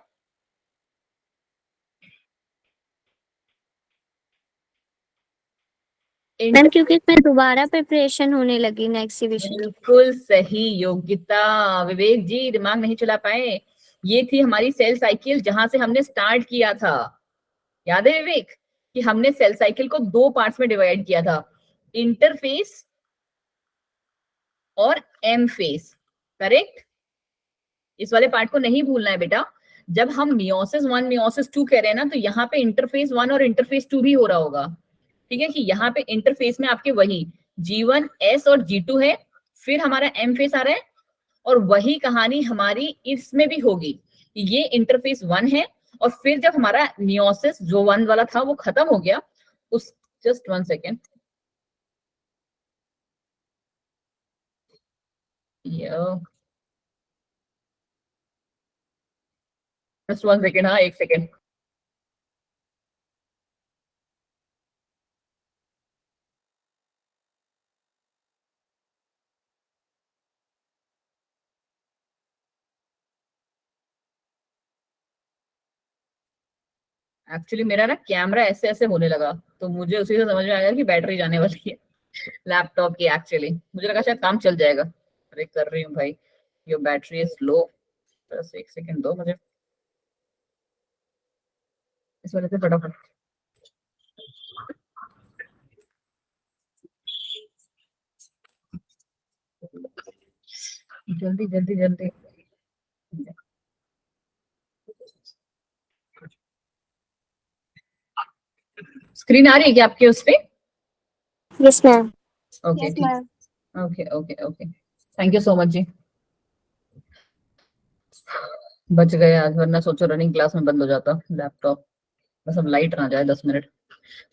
मैम क्योंकि इसमें दोबारा प्रिपरेशन होने लगी नेक्स्ट डिवीजन की। बिल्कुल सही योगिता, विवेक जी दिमाग नहीं चला पाए। ये थी हमारी सेल साइकिल जहां से हमने स्टार्ट किया था, याद है विवेक, कि हमने सेल साइकिल को 2 पार्ट्स में डिवाइड किया था, इंटरफेस और एम फेस, करेक्ट। इस वाले पार्ट को नहीं भूलना है बेटा। जब हम मियोसिस 1 मियोसिस 2 कह रहे हैं ना, तो यहाँ पे इंटरफेस 1 और इंटरफेस 2 भी हो रहा होगा। ठीक है, कि यहाँ पे इंटरफेस में आपके वही G1S और G2 है, फिर हमारा एम फेस आ रहा है, और वही कहानी हमारी इसमें भी होगी। ये इंटरफेस 1 है, और फिर जब हमारा मियोसिस जो 1 वाला था वो खत्म हो गया, उस जस्ट 1 सेकेंड, जस्ट 1 सेकेंड, हाँ 1 सेकेंड। एक्चुअली मेरा ना कैमरा ऐसे ऐसे होने लगा, तो मुझे उसी से समझ में आया कि बैटरी जाने वाली है लैपटॉप की। एक्चुअली मुझे लगा शायद काम चल जाएगा। अरे कर रही हूँ भाई, योर बैटरी इज लो, बस 1 सेकेंड दो मुझे, इस वजह से फटाफट। जल्दी जल्दी जल्दी। स्क्रीन आ रही है क्या आपके उस पे? Yes ma'am. ओके Yes, ठीक, ma'am. Okay okay okay, thank you so much जी। बच गए आज, वरना सोचो रनिंग क्लास में बंद हो जाता लैपटॉप, बस अब लाइट ना जाए 10 मिनट।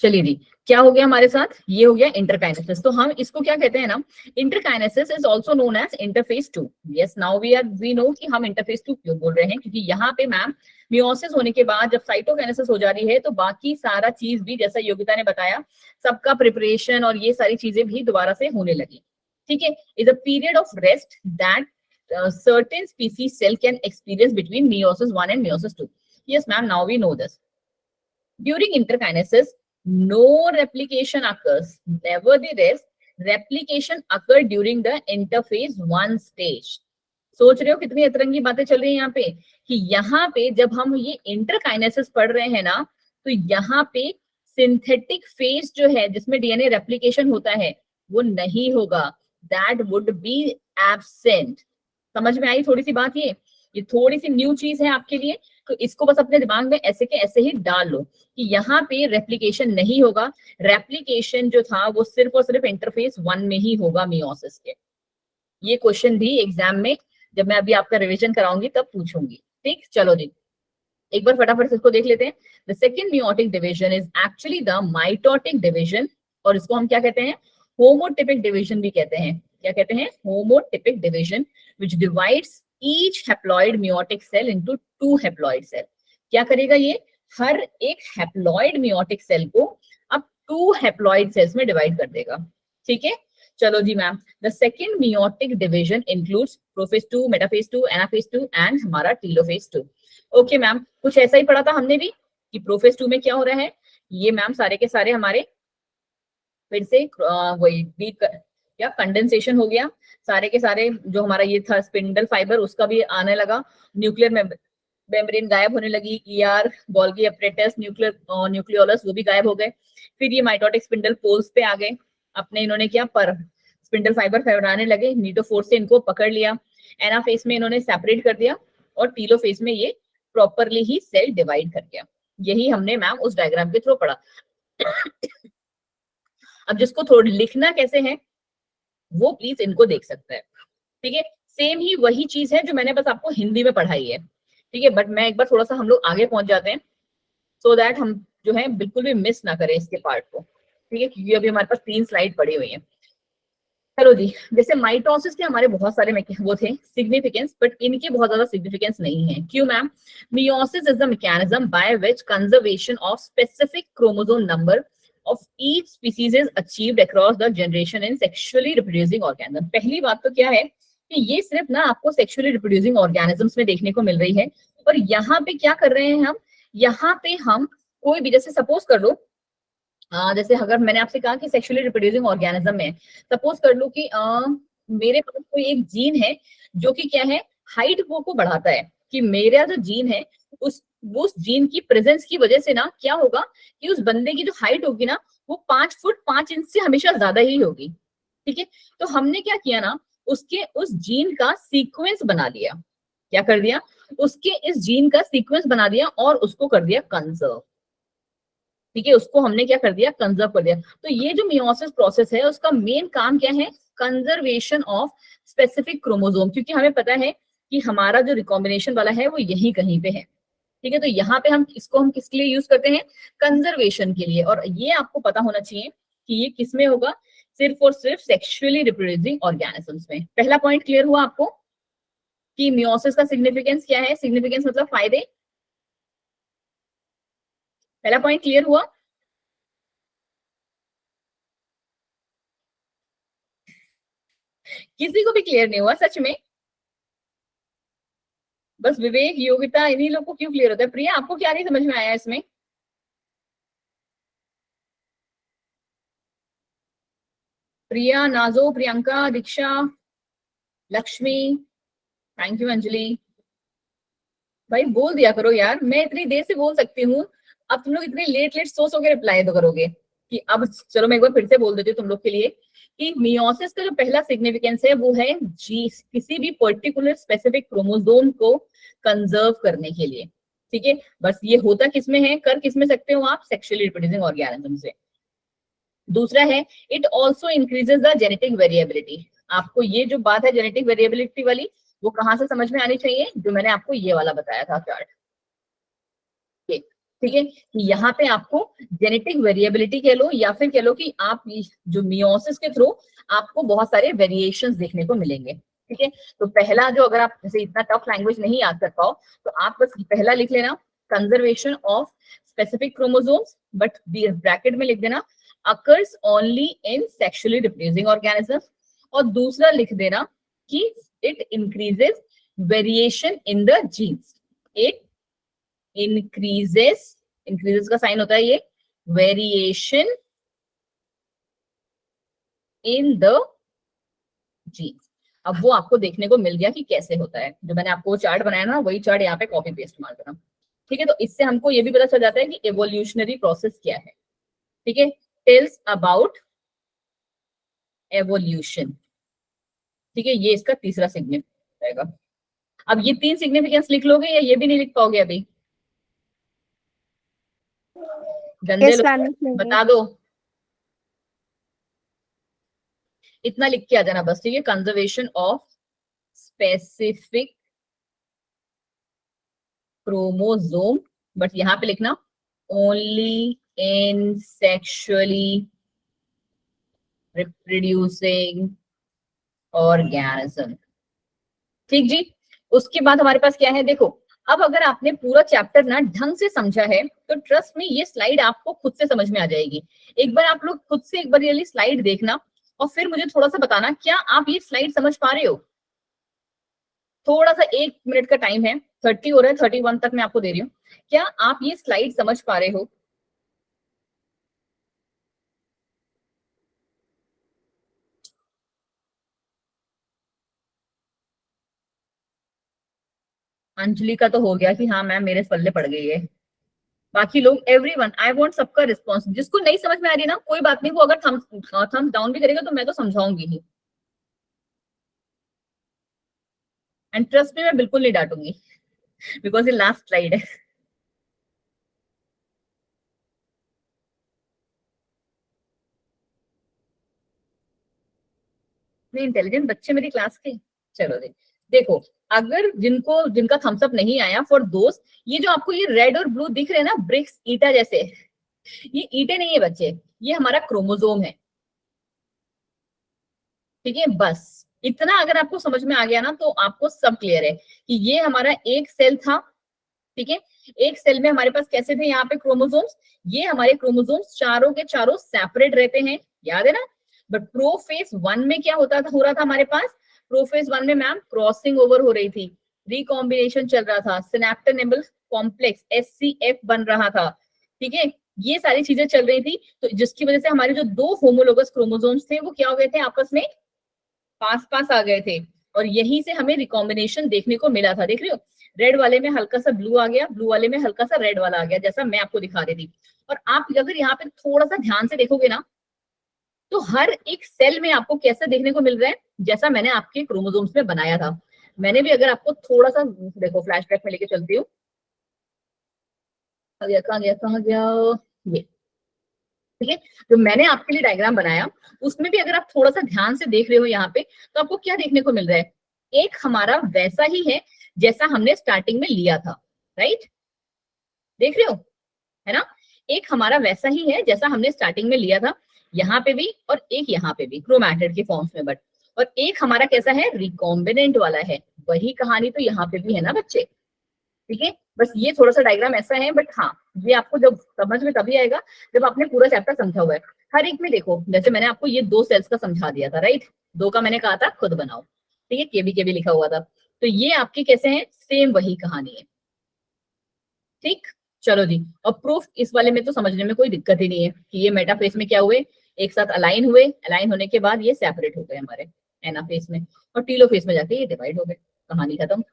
चलिए जी, क्या हो गया हमारे साथ? ये हो गया इंटरकाइनेसिस। तो हम इसको क्या कहते हैं ना, interkinesis is also known as interphase 2। Yes, now we know कि हम इंटरफेस 2 क्यों बोल रहे हैं, क्योंकि यहाँ पे मैम मियोसिस होने के बाद जब साइटोकाइनेसिस हो जा रही है, तो बाकी सारा चीज भी जैसा योगिता ने बताया, सबका प्रिपरेशन और ये सारी चीजें भी दोबारा से होने लगी। ठीक है, is a period of rest that certain species cell can experience between meiosis 1 and meiosis 2. Yes ma'am, now we know this. During interkinesis, no replication occurs. Nevertheless, replication occur during the interphase 1 stage. सोच रहे हो कितनी अतरंगी बातें चल रही है यहाँ पे, कि यहाँ पे जब हम ये इंटरकाइनेसिस पढ़ रहे हैं ना, तो यहाँ पे सिंथेटिक फेज जो है जिसमें डीएनए रेप्लिकेशन होता है वो नहीं होगा, दैट वुड बी एब्सेंट। समझ में आई थोड़ी सी बात? ये थोड़ी सी न्यू चीज है आपके लिए, तो इसको बस अपने दिमाग में ऐसे के ऐसे ही डाल लो कि यहाँ पे रेप्लिकेशन नहीं होगा। रेप्लिकेशन जो था वो सिर्फ और सिर्फ इंटरफेस 1 में ही होगा मियोसिस के। ये क्वेश्चन भी एग्जाम में जब मैं अभी आपका रिवीजन कराऊंगी तब पूछूंगी। ठीक, चलो जी एक बार फटाफट से इसको देख लेते हैं। The second meiotic division is actually the mitotic division, और इसको हम क्या कहते हैं? होमोटिपिक डिविजन भी कहते हैं। क्या कहते हैं? होमोटिपिक division, which divides each haploid meiotic cell into 2 haploid cell. क्या करेगा ये? हर एक हैप्लॉइड मियोटिक सेल को अब 2 हैप्लॉइड सेल्स में डिवाइड कर देगा। ठीक है, चलो जी ma'am. The second meiotic division includes prophase 2, metaphase 2, anaphase 2 and हमारा टेलोफेज 2। ओके मैम, कुछ ऐसा ही पढ़ा था हमने भी कि प्रोफेज 2 में क्या हो रहा है। ये मैम सारे के सारे हमारे फिर से वही या कंडेंसेशन हो गया, सारे के सारे जो हमारा ये था स्पिंडल फाइबर उसका भी आने लगा, न्यूक्लियर मेम्ब्रेन गायब होने लगी, ईआर, गोल्गी एपरेटस, न्यूक्लियोलस वो भी गायब हो गए। फिर ये माइटोटिक स्पिंडल पोल्स पे आ गए अपने, इन्होंने क्या पर स्पिंडल फाइबर फैलाने लगे, नीडोफोर से इनको पकड़ लिया, एनाफेज में इन्होंने सेपरेट कर दिया, और टीलोफेज में ये प्रॉपरली ही सेल डिवाइड कर गया। यही हमने मैम उस डायग्राम के थ्रू पढ़ा। अब जिसको थोड़ा लिखना कैसे है वो प्लीज इनको देख सकता है। ठीक है, सेम ही वही चीज है जो मैंने बस आपको हिंदी में पढ़ाई है। ठीक है, बट मैं एक बार थोड़ा सा हम लोग आगे पहुंच जाते हैं सो दैट हम जो है बिल्कुल भी मिस ना करें इसके पार्ट को। ठीक है, क्योंकि अभी हमारे पास 3 स्लाइड पड़ी हुई है। चलो जी, जैसे माइटोसिस के हमारे बहुत सारे वो थे सिग्निफिकेंस, बट इनके बहुत ज्यादा सिग्निफिकेंस नहीं है। क्यों ma'am? Meiosis is the mechanism by which conservation of specific chromosome number of each species is achieved across the generation in sexually reproducing organism. पहली बात तो क्या है कि ये सिर्फ ना आपको sexually reproducing organisms में देखने को मिल रही है, और यहाँ पे क्या कर रहे हैं हम? यहाँ पे हम कोई भी, जैसे सपोज कर लो, जैसे अगर मैंने आपसे कहा कि सेक्सुअली रिप्रोड्यूसिंग ऑर्गेनिज्म में सपोज कर लो कि मेरे पास कोई एक जीन है जो कि क्या है, हाइट को बढ़ाता है, कि मेरा जो जीन है उस जीन की प्रेजेंस की वजह से ना क्या होगा कि उस बंदे की जो हाइट होगी ना वो 5 फुट 5 इंच से हमेशा ज्यादा ही होगी। ठीक है, तो हमने क्या किया ना, उसके उस जीन का सीक्वेंस बना दिया। क्या कर दिया? उसके इस जीन का सीक्वेंस बना दिया और उसको कर दिया कंजर्व। ठीक है, उसको हमने क्या कर दिया? कंजर्व कर दिया। तो ये जो मियोसिस प्रोसेस है उसका मेन काम क्या है? कंजर्वेशन ऑफ स्पेसिफिक क्रोमोसोम, क्योंकि हमें पता है कि हमारा जो रिकॉम्बिनेशन वाला है वो यही कहीं पे है, ठीक है। तो यहाँ पे हम किसके लिए यूज करते हैं, कंजर्वेशन के लिए। और ये आपको पता होना चाहिए कि ये किस में होगा, सिर्फ और सिर्फ सेक्सुअली रिप्रोड्यूसिंग ऑर्गेनिजम्स में। पहला पॉइंट क्लियर हुआ आपको कि मियोसिस का सिग्निफिकेंस क्या है, सिग्निफिकेंस मतलब फायदे, पहला पॉइंट क्लियर हुआ। किसी को भी क्लियर नहीं हुआ सच में, बस विवेक योगिता इन्हीं लोग को क्यों क्लियर होता है। प्रिया आपको क्या नहीं समझ में आया इसमें, प्रिया, नाजो, प्रियंका, दीक्षा, लक्ष्मी, थैंक यू अंजलि। भाई बोल दिया करो यार, मैं इतनी देर से बोल सकती हूँ, अब तुम लोग इतने लेट लेट सो के रिप्लाई तो करोगे कि अब चलो मैं एक बार फिर से बोल देती हूँ तुम लोग के लिए कि मियोसिस का जो पहला सिग्निफिकेंस है वो है जी, किसी भी पर्टिकुलर स्पेसिफिक क्रोमोसोम को कंजर्व करने के लिए, ठीक है। बस ये होता किसमें है, कर किसमें सकते हो आप, सेक्सुअली रिप्रोड्यूसिंग ऑर्गेनिज्म से। दूसरा है it also increases the genetic variability. आपको ये जो बात है जेनेटिक वेरिएबिलिटी वाली, वो कहाँ से समझ में आनी चाहिए, जो मैंने आपको ये वाला बताया था चार्ट, ठीक है। यहाँ पे आपको जेनेटिक वेरिएबिलिटी कह लो या फिर कह लो कि आप जो मियोसिस के थ्रू आपको बहुत सारे वेरिएशंस देखने को मिलेंगे, ठीक है। तो पहला जो, अगर आप जैसे इतना टफ लैंग्वेज नहीं याद कर पाओ तो आप बस पहला लिख लेना conservation of specific chromosomes, but bracket में लिख देना occurs only in sexually reproducing organisms, और दूसरा लिख देना कि it increases variation in the genes, it increases का साइन होता है ये, वेरिएशन इन द जीन्स। अब वो आपको देखने को मिल गया कि कैसे होता है, जो मैंने आपको चार्ट बनाया ना वही चार्ट यहाँ पे कॉपी पेस्ट मार देना, ठीक है। तो इससे हमको ये भी पता चल जाता है कि एवोल्यूशनरी प्रोसेस क्या है, ठीक है, टेल्स अबाउट एवोल्यूशन, ठीक है। ये इसका तीसरा सिग्निफिकेंस रहेगा। अब ये 3 सिग्निफिकेंस लिख लोगे या ये भी नहीं लिख पाओगे अभी, गंदे Yes, ma'am, लोग बता दो, इतना लिख के आ जाना बस, ठीक है। Conservation of specific chromosome, but यहाँ पे लिखना only in sexually reproducing organism, ठीक जी। उसके बाद हमारे पास क्या है, देखो अब अगर आपने पूरा चैप्टर ना ढंग से समझा है तो ट्रस्ट में ये स्लाइड आपको खुद से समझ में आ जाएगी। एक बार आप लोग खुद से एक बार ये स्लाइड देखना और फिर मुझे थोड़ा सा बताना क्या आप ये स्लाइड समझ पा रहे हो। थोड़ा सा 1 मिनट का टाइम है, 30 हो रहा है, 31 तक मैं आपको दे रही हूँ, क्या आप ये स्लाइड समझ पा रहे हो। अंजलि का तो हो गया कि हाँ मैम मेरे पल्ले पड़ गई है, बाकी लोग एवरीवन, आई वांट सबका रिस्पॉन्स। जिसको नहीं समझ में आ रही ना कोई बात नहीं, वो अगर थम्स डाउन भी करेगा तो मैं तो समझाऊंगी ही, एंड ट्रस्ट में मैं बिल्कुल नहीं डांटूंगी बिकॉज ये लास्ट स्लाइड है। इंटेलिजेंट बच्चे मेरी क्लास के, चलो देखो अगर जिनका थम्स अप नहीं आया, फॉर दोस्त, ये जो आपको ये रेड और ब्लू दिख रहे हैं ना ब्रिक्स ईटा जैसे, ये ईटे नहीं है बच्चे, ये हमारा क्रोमोसोम है, ठीक है। बस इतना अगर आपको समझ में आ गया ना तो आपको सब क्लियर है कि ये हमारा एक सेल था, ठीक है। एक सेल में हमारे पास कैसे थे यहाँ पे क्रोमोसोम्स, ये हमारे क्रोमोसोम्स चारों के चारों सेपरेट रहते हैं, याद है ना। बट प्रोफेज 1 में क्या हो रहा था हमारे पास, प्रोफेज 1 में मैम क्रॉसिंग ओवर हो रही थी, रिकॉम्बिनेशन चल रहा था, सिनेप्टोनेबल कॉम्प्लेक्स SCF बन रहा था, ठीक है। ये सारी चीजें चल रही थी, तो जिसकी वजह से हमारे जो 2 होमोलोगस क्रोमोसोम्स थे वो क्या हो गए थे, आपस में पास पास आ गए थे, और यहीं से हमें रिकॉम्बिनेशन देखने को मिला था। देख रहे हो, रेड वाले में हल्का सा ब्लू आ गया, ब्लू वाले में हल्का सा रेड वाला आ गया, जैसा मैं आपको दिखा रही थी। और आप अगर यहाँ पे थोड़ा सा ध्यान से देखोगे ना तो हर एक सेल में आपको कैसा देखने को मिल रहा है, जैसा मैंने आपके क्रोमोसोम्स में बनाया था। मैंने भी अगर आपको थोड़ा सा देखो फ्लैशबैक में लेके चलती हूँ, कहाँ गया ये ठीक है, जो मैंने आपके लिए डायग्राम बनाया उसमें भी अगर आप थोड़ा सा ध्यान से देख रहे हो यहाँ पे, तो आपको क्या देखने को मिल रहा है, एक हमारा वैसा ही है जैसा हमने स्टार्टिंग में लिया था, राइट, देख रहे हो, है ना, एक हमारा वैसा ही है जैसा हमने स्टार्टिंग में लिया था, यहाँ पे भी और एक यहाँ पे भी क्रोमैटिड के फॉर्म्स में, बट और एक हमारा कैसा है, रिकॉम्बिनेंट वाला है। वही कहानी तो यहाँ पे भी है ना बच्चे, ठीक है, बस ये थोड़ा सा डायग्राम ऐसा है, बट हाँ ये आपको जब समझ में तभी आएगा जब आपने पूरा चैप्टर समझा हुआ है। हर एक में देखो, जैसे मैंने आपको ये 2 सेल्स का समझा दिया था, राइट, 2 का मैंने कहा था खुद बनाओ, ठीक है, केबी लिखा हुआ था, तो ये आपके कैसे हैं, सेम वही कहानी है, ठीक। चलो जी, और प्रूफ इस वाले में तो समझने में कोई दिक्कत ही नहीं है कि ये मेटाफेस में क्या हुए, एक साथ अलाइन हुए, अलाइन होने के बाद ये सेपरेट हो गए हमारे एनाफेस में, और टीलोफेस में जाके ये डिवाइड हो गए, कहानी खत्म।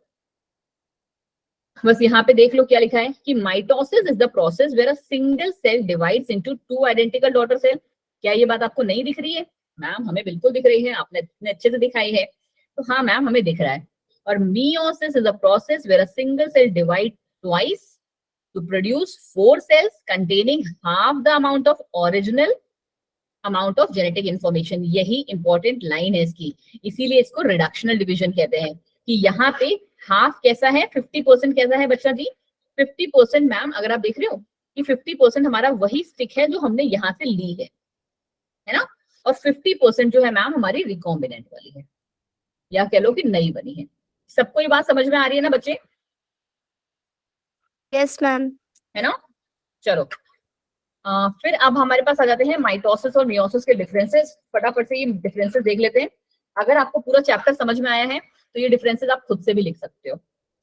बस यहाँ पे देख लो क्या लिखा है कि mitosis is the process where a single cell divides into 2 identical daughter cell. क्या ये बात आपको नहीं दिख रही है? मैम हमें बिल्कुल दिख रही है, आपने इतने अच्छे से दिखाई है, तो हाँ मैम हमें दिख रहा है। और meiosis is a process where a single cell divide twice to produce 4 cells containing half the amount of original amount of genetic information। यही इंपॉर्टेंट लाइन है इसकी, इसीलिए इसको रिडक्शनल डिवीजन कहते हैं कि यहाँ पे हाफ कैसा है, 50% कैसा है बच्चा जी, 50% मैम अगर आप देख रहे हो कि 50% हमारा वही स्टिक है जो हमने यहाँ से ली है ना, और 50% जो है मैम हमारी रिकॉम्बिनेंट वाली है, या कह लो कि नई बनी है। सबको ये बात समझ में आ रही है ना बच्चे? Yes ma'am. है ना, चलो फिर अब हमारे पास आ जाते हैं माइटोसिस और मियोसिस के डिफरेंसेस। फटाफट से ये डिफरेंसेस देख लेते हैं। अगर आपको पूरा चैप्टर समझ में आया है तो ये डिफरेंसेस आप खुद से भी लिख सकते हो,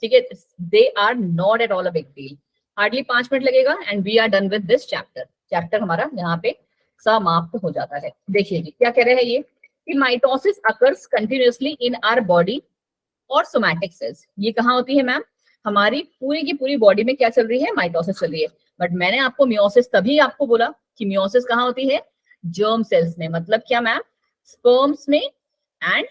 ठीक है, they are not at all a big deal. Hardly 5 minute लगेगा and we are done with this chapter. Chapter हमारा यहाँ पे समाप्त हो जाता है। देखिए जी क्या कह रहे हैं ये कि mitosis occurs continuously in our body और सोमैटिक सेल्स। ये कहाँ होती है मैम? हमारी पूरी की पूरी बॉडी में क्या चल रही है? माइटोसिस चल रही है। बट मैंने आपको मियोसिस तभी आपको बोला कि मियोसिस कहाँ होती है? जर्म सेल्स में। मतलब क्या मैम? स्पर्म्स में एंड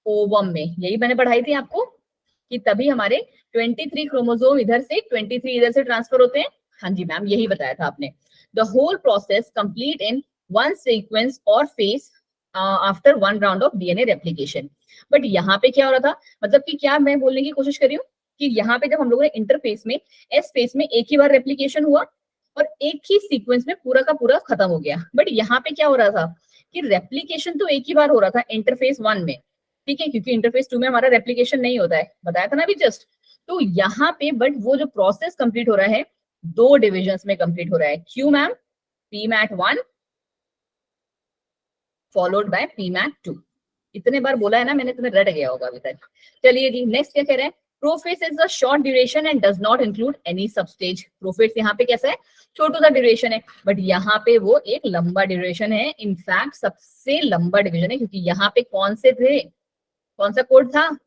ओवम में। यही मैंने पढ़ाई थी आपको कि तभी हमारे 23 क्रोमोसोम इधर से 23 इधर से ट्रांसफर होते हैं। हाँ जी मैम, यही बताया था आपने। The whole process complete in one sequence और phase after 1 round of DNA replication. But यहाँ पे क्या हो रहा था? मतलब कि क्या मैं बोलने की कोशिश कर रही हूँ कि यहाँ पे जब हम लोगों ने इंटरफेस में एस फेस में एक ही बार रेप्लिकेशन हुआ और एक ही सीक्वेंस में पूरा का पूरा खत्म हो गया। बट यहाँ पे क्या हो रहा था कि रेप्लिकेशन तो एक ही बार हो रहा था इंटरफेस 1 में, ठीक है, क्योंकि इंटरफेस 2 में हमारा रेप्लिकेशन नहीं होता है, बताया था ना अभी जस्ट। तो यहाँ पे बट वो जो प्रोसेस कंप्लीट हो रहा है 2 डिविजन्स में कंप्लीट हो रहा है। क्यों ma'am? PMAT1 followed by PMAT2। इतने बार बोला है ना मैंने, तुम्हें रट गया होगा अभी तक। चलिए जी नेक्स्ट क्या कह रहे हैं? Prophase is a short duration and does not include any substage. Prophase यहाँ पे कैसा है? छोटा सा ड्यूरेशन है, बट यहाँ पे वो एक लंबा ड्यूरेशन है। इनफैक्ट सबसे लंबा डिवीजन है, क्योंकि यहाँ पे कौन से थे, कौन सा कोड था?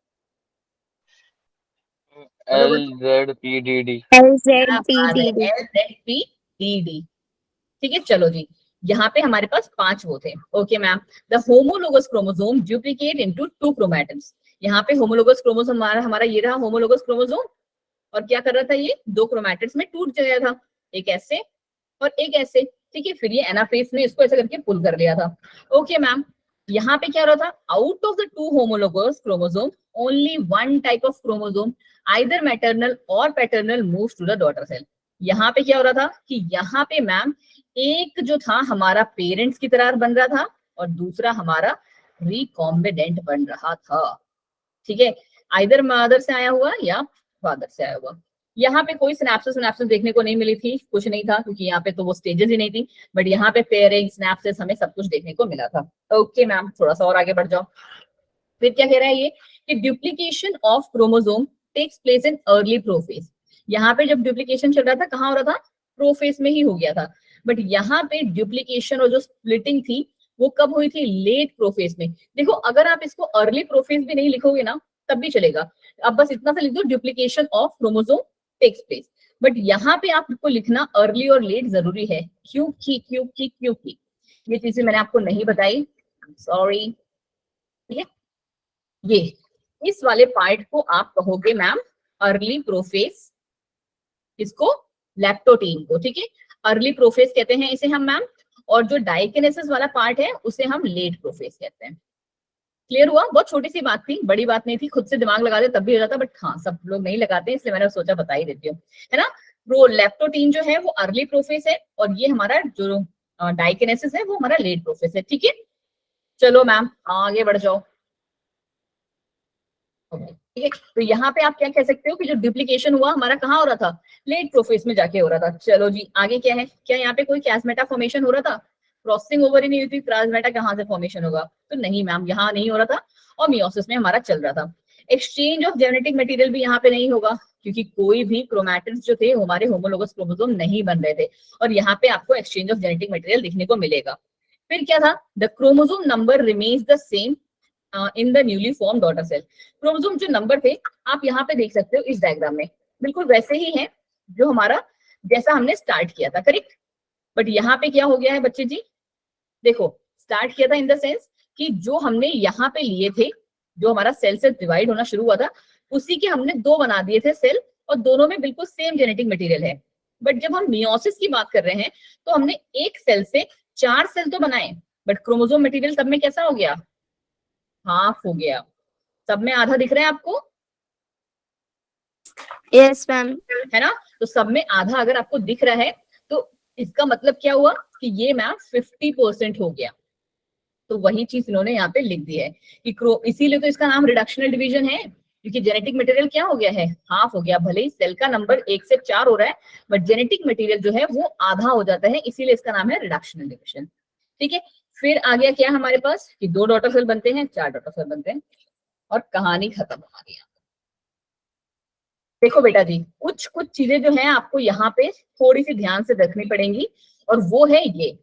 LZPDD। LZPDD। ठीक है, चलो जी यहाँ पे हमारे पास 5 वो थे। Okay ma'am. The homologous chromosome duplicate into 2 chromatids. यहाँ पे होमोलोगस क्रोमोसोम हमारा ये रहा होमोलोगस क्रोमोसोम, और क्या कर रहा था ये? 2 क्रोमैटिड्स में टूट गया था, एक ऐसे और एक ऐसे, ठीक है। फिर ये एनाफेज ने इसको ऐसे करके पुल कर लिया था। ओके मैम, यहाँ पे क्या हो रहा था? Out of the 2 homologous chromosome only 1 type of chromosome either maternal or paternal moves to the daughter cell. यहाँ पे क्या हो रहा था कि यहाँ पे मैम एक जो था हमारा पेरेंट्स की तरह बन रहा था और दूसरा हमारा रिकॉम्बिनेंट बन रहा था, ठीक है, आइदर मदर से आया हुआ या फादर से आया हुआ। यहाँ पे कोई सिनेप्सिस देखने को नहीं मिली थी, कुछ नहीं था, क्योंकि यहाँ पे तो वो स्टेजेस ही नहीं थी। बट यहाँ पे पेयरिंग, सिनेप्सिस हमें सब कुछ देखने को मिला था। ओके मैम, थोड़ा सा और आगे बढ़ जाओ। फिर क्या कह रहा है ये कि duplication of chromosome takes place in early prophase. यहाँ पे जब डुप्लीकेशन चल रहा था कहाँ हो रहा था? प्रोफेज में ही हो गया था। बट यहाँ पे डुप्लीकेशन और जो स्प्लिटिंग थी वो कब हुई थी? लेट प्रोफेज में। देखो अगर आप इसको अर्ली प्रोफेज भी नहीं लिखोगे ना तब भी चलेगा, अब बस इतना सा लिख दो, duplication of chromosome takes place. But यहाँ पे आपको लिखना अर्ली और लेट जरूरी है। क्योंकि ये चीजें मैंने आपको नहीं बताई, सॉरी, ठीक है। ये इस वाले पार्ट को आप कहोगे मैम अर्ली प्रोफेज, इसको लैक्टोटीन को, ठीक है, अर्ली प्रोफेज कहते हैं इसे हम मैम। और जो डाइकिनेसिस वाला पार्ट है उसे हम लेट प्रोफेज कहते हैं। क्लियर हुआ? बहुत छोटी सी बात थी, बड़ी बात नहीं थी, खुद से दिमाग लगा दे तब भी हो जाता, बट हाँ सब लोग नहीं लगाते हैं, इसलिए मैंने सोचा बता ही देती हूँ, है ना। लेप्टोटीन जो है वो अर्ली प्रोफेज है और ये हमारा जो डाइकिनेसिस है वो हमारा लेट प्रोफेज है। ठीक है, चलो मैम आगे बढ़ जाओ। ठीक है, तो यहाँ पे आप क्या कह सकते हो कि जो डुप्लीकेशन हुआ हमारा कहाँ हो रहा था, लेट प्रोफेज में जाके हो रहा था। चलो जी आगे क्या है, क्या यहाँ पे कोई कैस्मेटा फॉर्मेशन हो रहा था? क्रॉसिंग ओवर ही नहीं हुई थी, प्लाज्मेटा कहाँ से फॉर्मेशन होगा? तो नहीं मैम, यहाँ नहीं हो रहा था और मियोसिस में हमारा चल रहा था। एक्सचेंज ऑफ जेनेटिक मटेरियल भी यहाँ पे नहीं होगा क्योंकि कोई भी क्रोमैटिड्स जो थे हमारे होमोलोगस क्रोमोसोम नहीं बन रहे थे और यहाँ पे आपको एक्सचेंज ऑफ जेनेटिक मटेरियल देखने को मिलेगा। फिर क्या था, the chromosome number remains the same in the newly form daughter cell. Chromosome जो नंबर थे आप यहाँ पे देख सकते हो इस डायग्राम में, बिल्कुल वैसे ही है जो हमारा जैसा हमने स्टार्ट किया था, करेक्ट। बट यहाँ पे क्या हो गया है बच्चे जी, देखो स्टार्ट किया था इन द सेंस कि जो हमने यहाँ पे लिए थे, जो हमारा सेल से डिवाइड होना शुरू हुआ था, उसी के हमने दो बना दिए थे सेल और दोनों में बिल्कुल सेम जेनेटिक मटेरियल है। बट जब हम मियोसिस की बात कर रहे हैं तो हमने एक सेल से 4 सेल तो बनाए, बट क्रोमोसोम मटेरियल सब में कैसा हो गया, हाफ हो गया। सब में आधा दिख रहा है आपको? Yes ma'am. है ना, तो सब में आधा अगर आपको दिख रहा है तो इसका मतलब क्या हुआ कि ये मैम 50% हो गया। तो वही चीज इन्होंने यहाँ पे लिख दी है कि इसीलिए तो इसका नाम रिडक्शनल डिवीजन है, क्योंकि जेनेटिक मटेरियल क्या हो गया है, हाफ हो गया। भले ही सेल का नंबर 1 से 4 हो रहा है बट जेनेटिक मटेरियल जो है वो आधा हो जाता है, इसीलिए इसका नाम है रिडक्शनल डिवीजन। ठीक है, फिर आ गया क्या हमारे पास कि 2 डॉटर सेल बनते हैं, 4 डॉटर सेल बनते हैं और कहानी खत्म हो गई। देखो बेटा जी, कुछ कुछ चीजें जो है आपको यहाँ पे थोड़ी सी ध्यान से रखनी पड़ेंगी और वो है ये,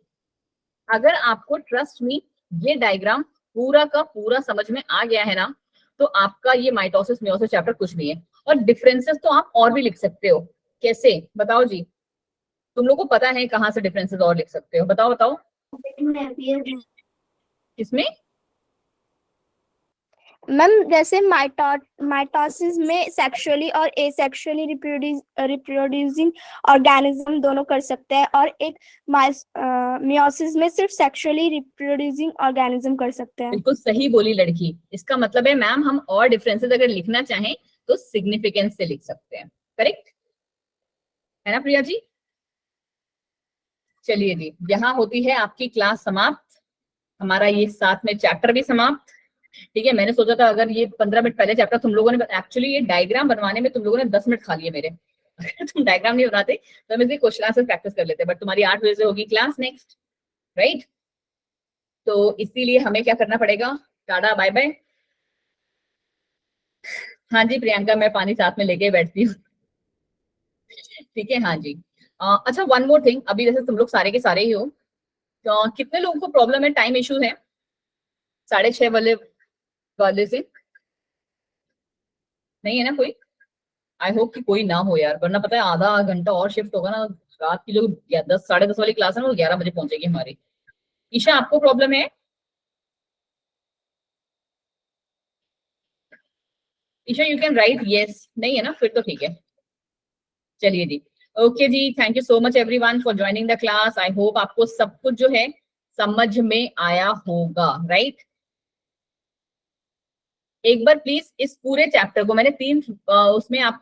अगर आपको ट्रस्ट मी ये डायग्राम पूरा का पूरा समझ में आ गया है ना, तो आपका ये माइटोसिस मियोसिस चैप्टर कुछ नहीं है। और डिफरेंसेस तो आप और भी लिख सकते हो, कैसे बताओ जी? तुम लोग को पता है कहाँ से डिफरेंसेस और लिख सकते हो, बताओ बताओ किसमें? मैम जैसे माइटोसिस में सेक्सुअली और एसेक्सुअली रिप्रोड्यूसिंग ऑर्गेनिज्म दोनों कर सकते हैं और एक मियोसिस में सिर्फ सेक्सुअली रिप्रोड्यूसिंग ऑर्गेनिज्म कर सकते हैं। बिल्कुल सही बोली लड़की। इसका मतलब है मैम हम और डिफरेंसेस अगर लिखना चाहें तो सिग्निफिकेंस से लिख सकते हैं, करेक्ट है ना प्रिया जी? चलिए जी, यहाँ होती है आपकी क्लास समाप्त, हमारा ये साथ में चैप्टर भी समाप्त। ठीक है, मैंने सोचा था अगर ये 15 मिनट पहले चैप्टर तुम लोगों ने, एक्चुअली ये डायग्राम बनवाने में तुम लोगों ने 10 मिनट खा लिए मेरे। अगर तुम डायग्राम नहीं बनाते तो हम इसलिए क्वेश्चन आंसर प्रैक्टिस कर लेते, बट तुम्हारी 8 बजे से होगी क्लास नेक्स्ट, राइट? तो इसीलिए हमें क्या करना पड़ेगा, टाटा बाय बाय। हाँ जी प्रियंका, मैं पानी साथ में लेके बैठती हूँ। ठीक है, हाँ जी। अच्छा वन मोर थिंग, अभी जैसे तुम लोग सारे के सारे ही हो, तो कितने लोगों को प्रॉब्लम है, टाइम इशू है 6:30 वाले से? नहीं है ना कोई? आई होप कि कोई ना हो यार, वरना पता है आधा घंटा और शिफ्ट होगा ना, रात की जो 10 साढ़े 10 वाली क्लास है ना वो 11 बजे पहुंचेगी हमारी। ईशा आपको प्रॉब्लम है? Isha you can write yes, नहीं है ना, फिर तो ठीक है। चलिए जी, ओके जी, thank you so much everyone for joining the class. I hope आपको सब कुछ जो है समझ में आया होगा, राइट? एक बार प्लीज इस पूरे चैप्टर को मैंने 3 उसमें आप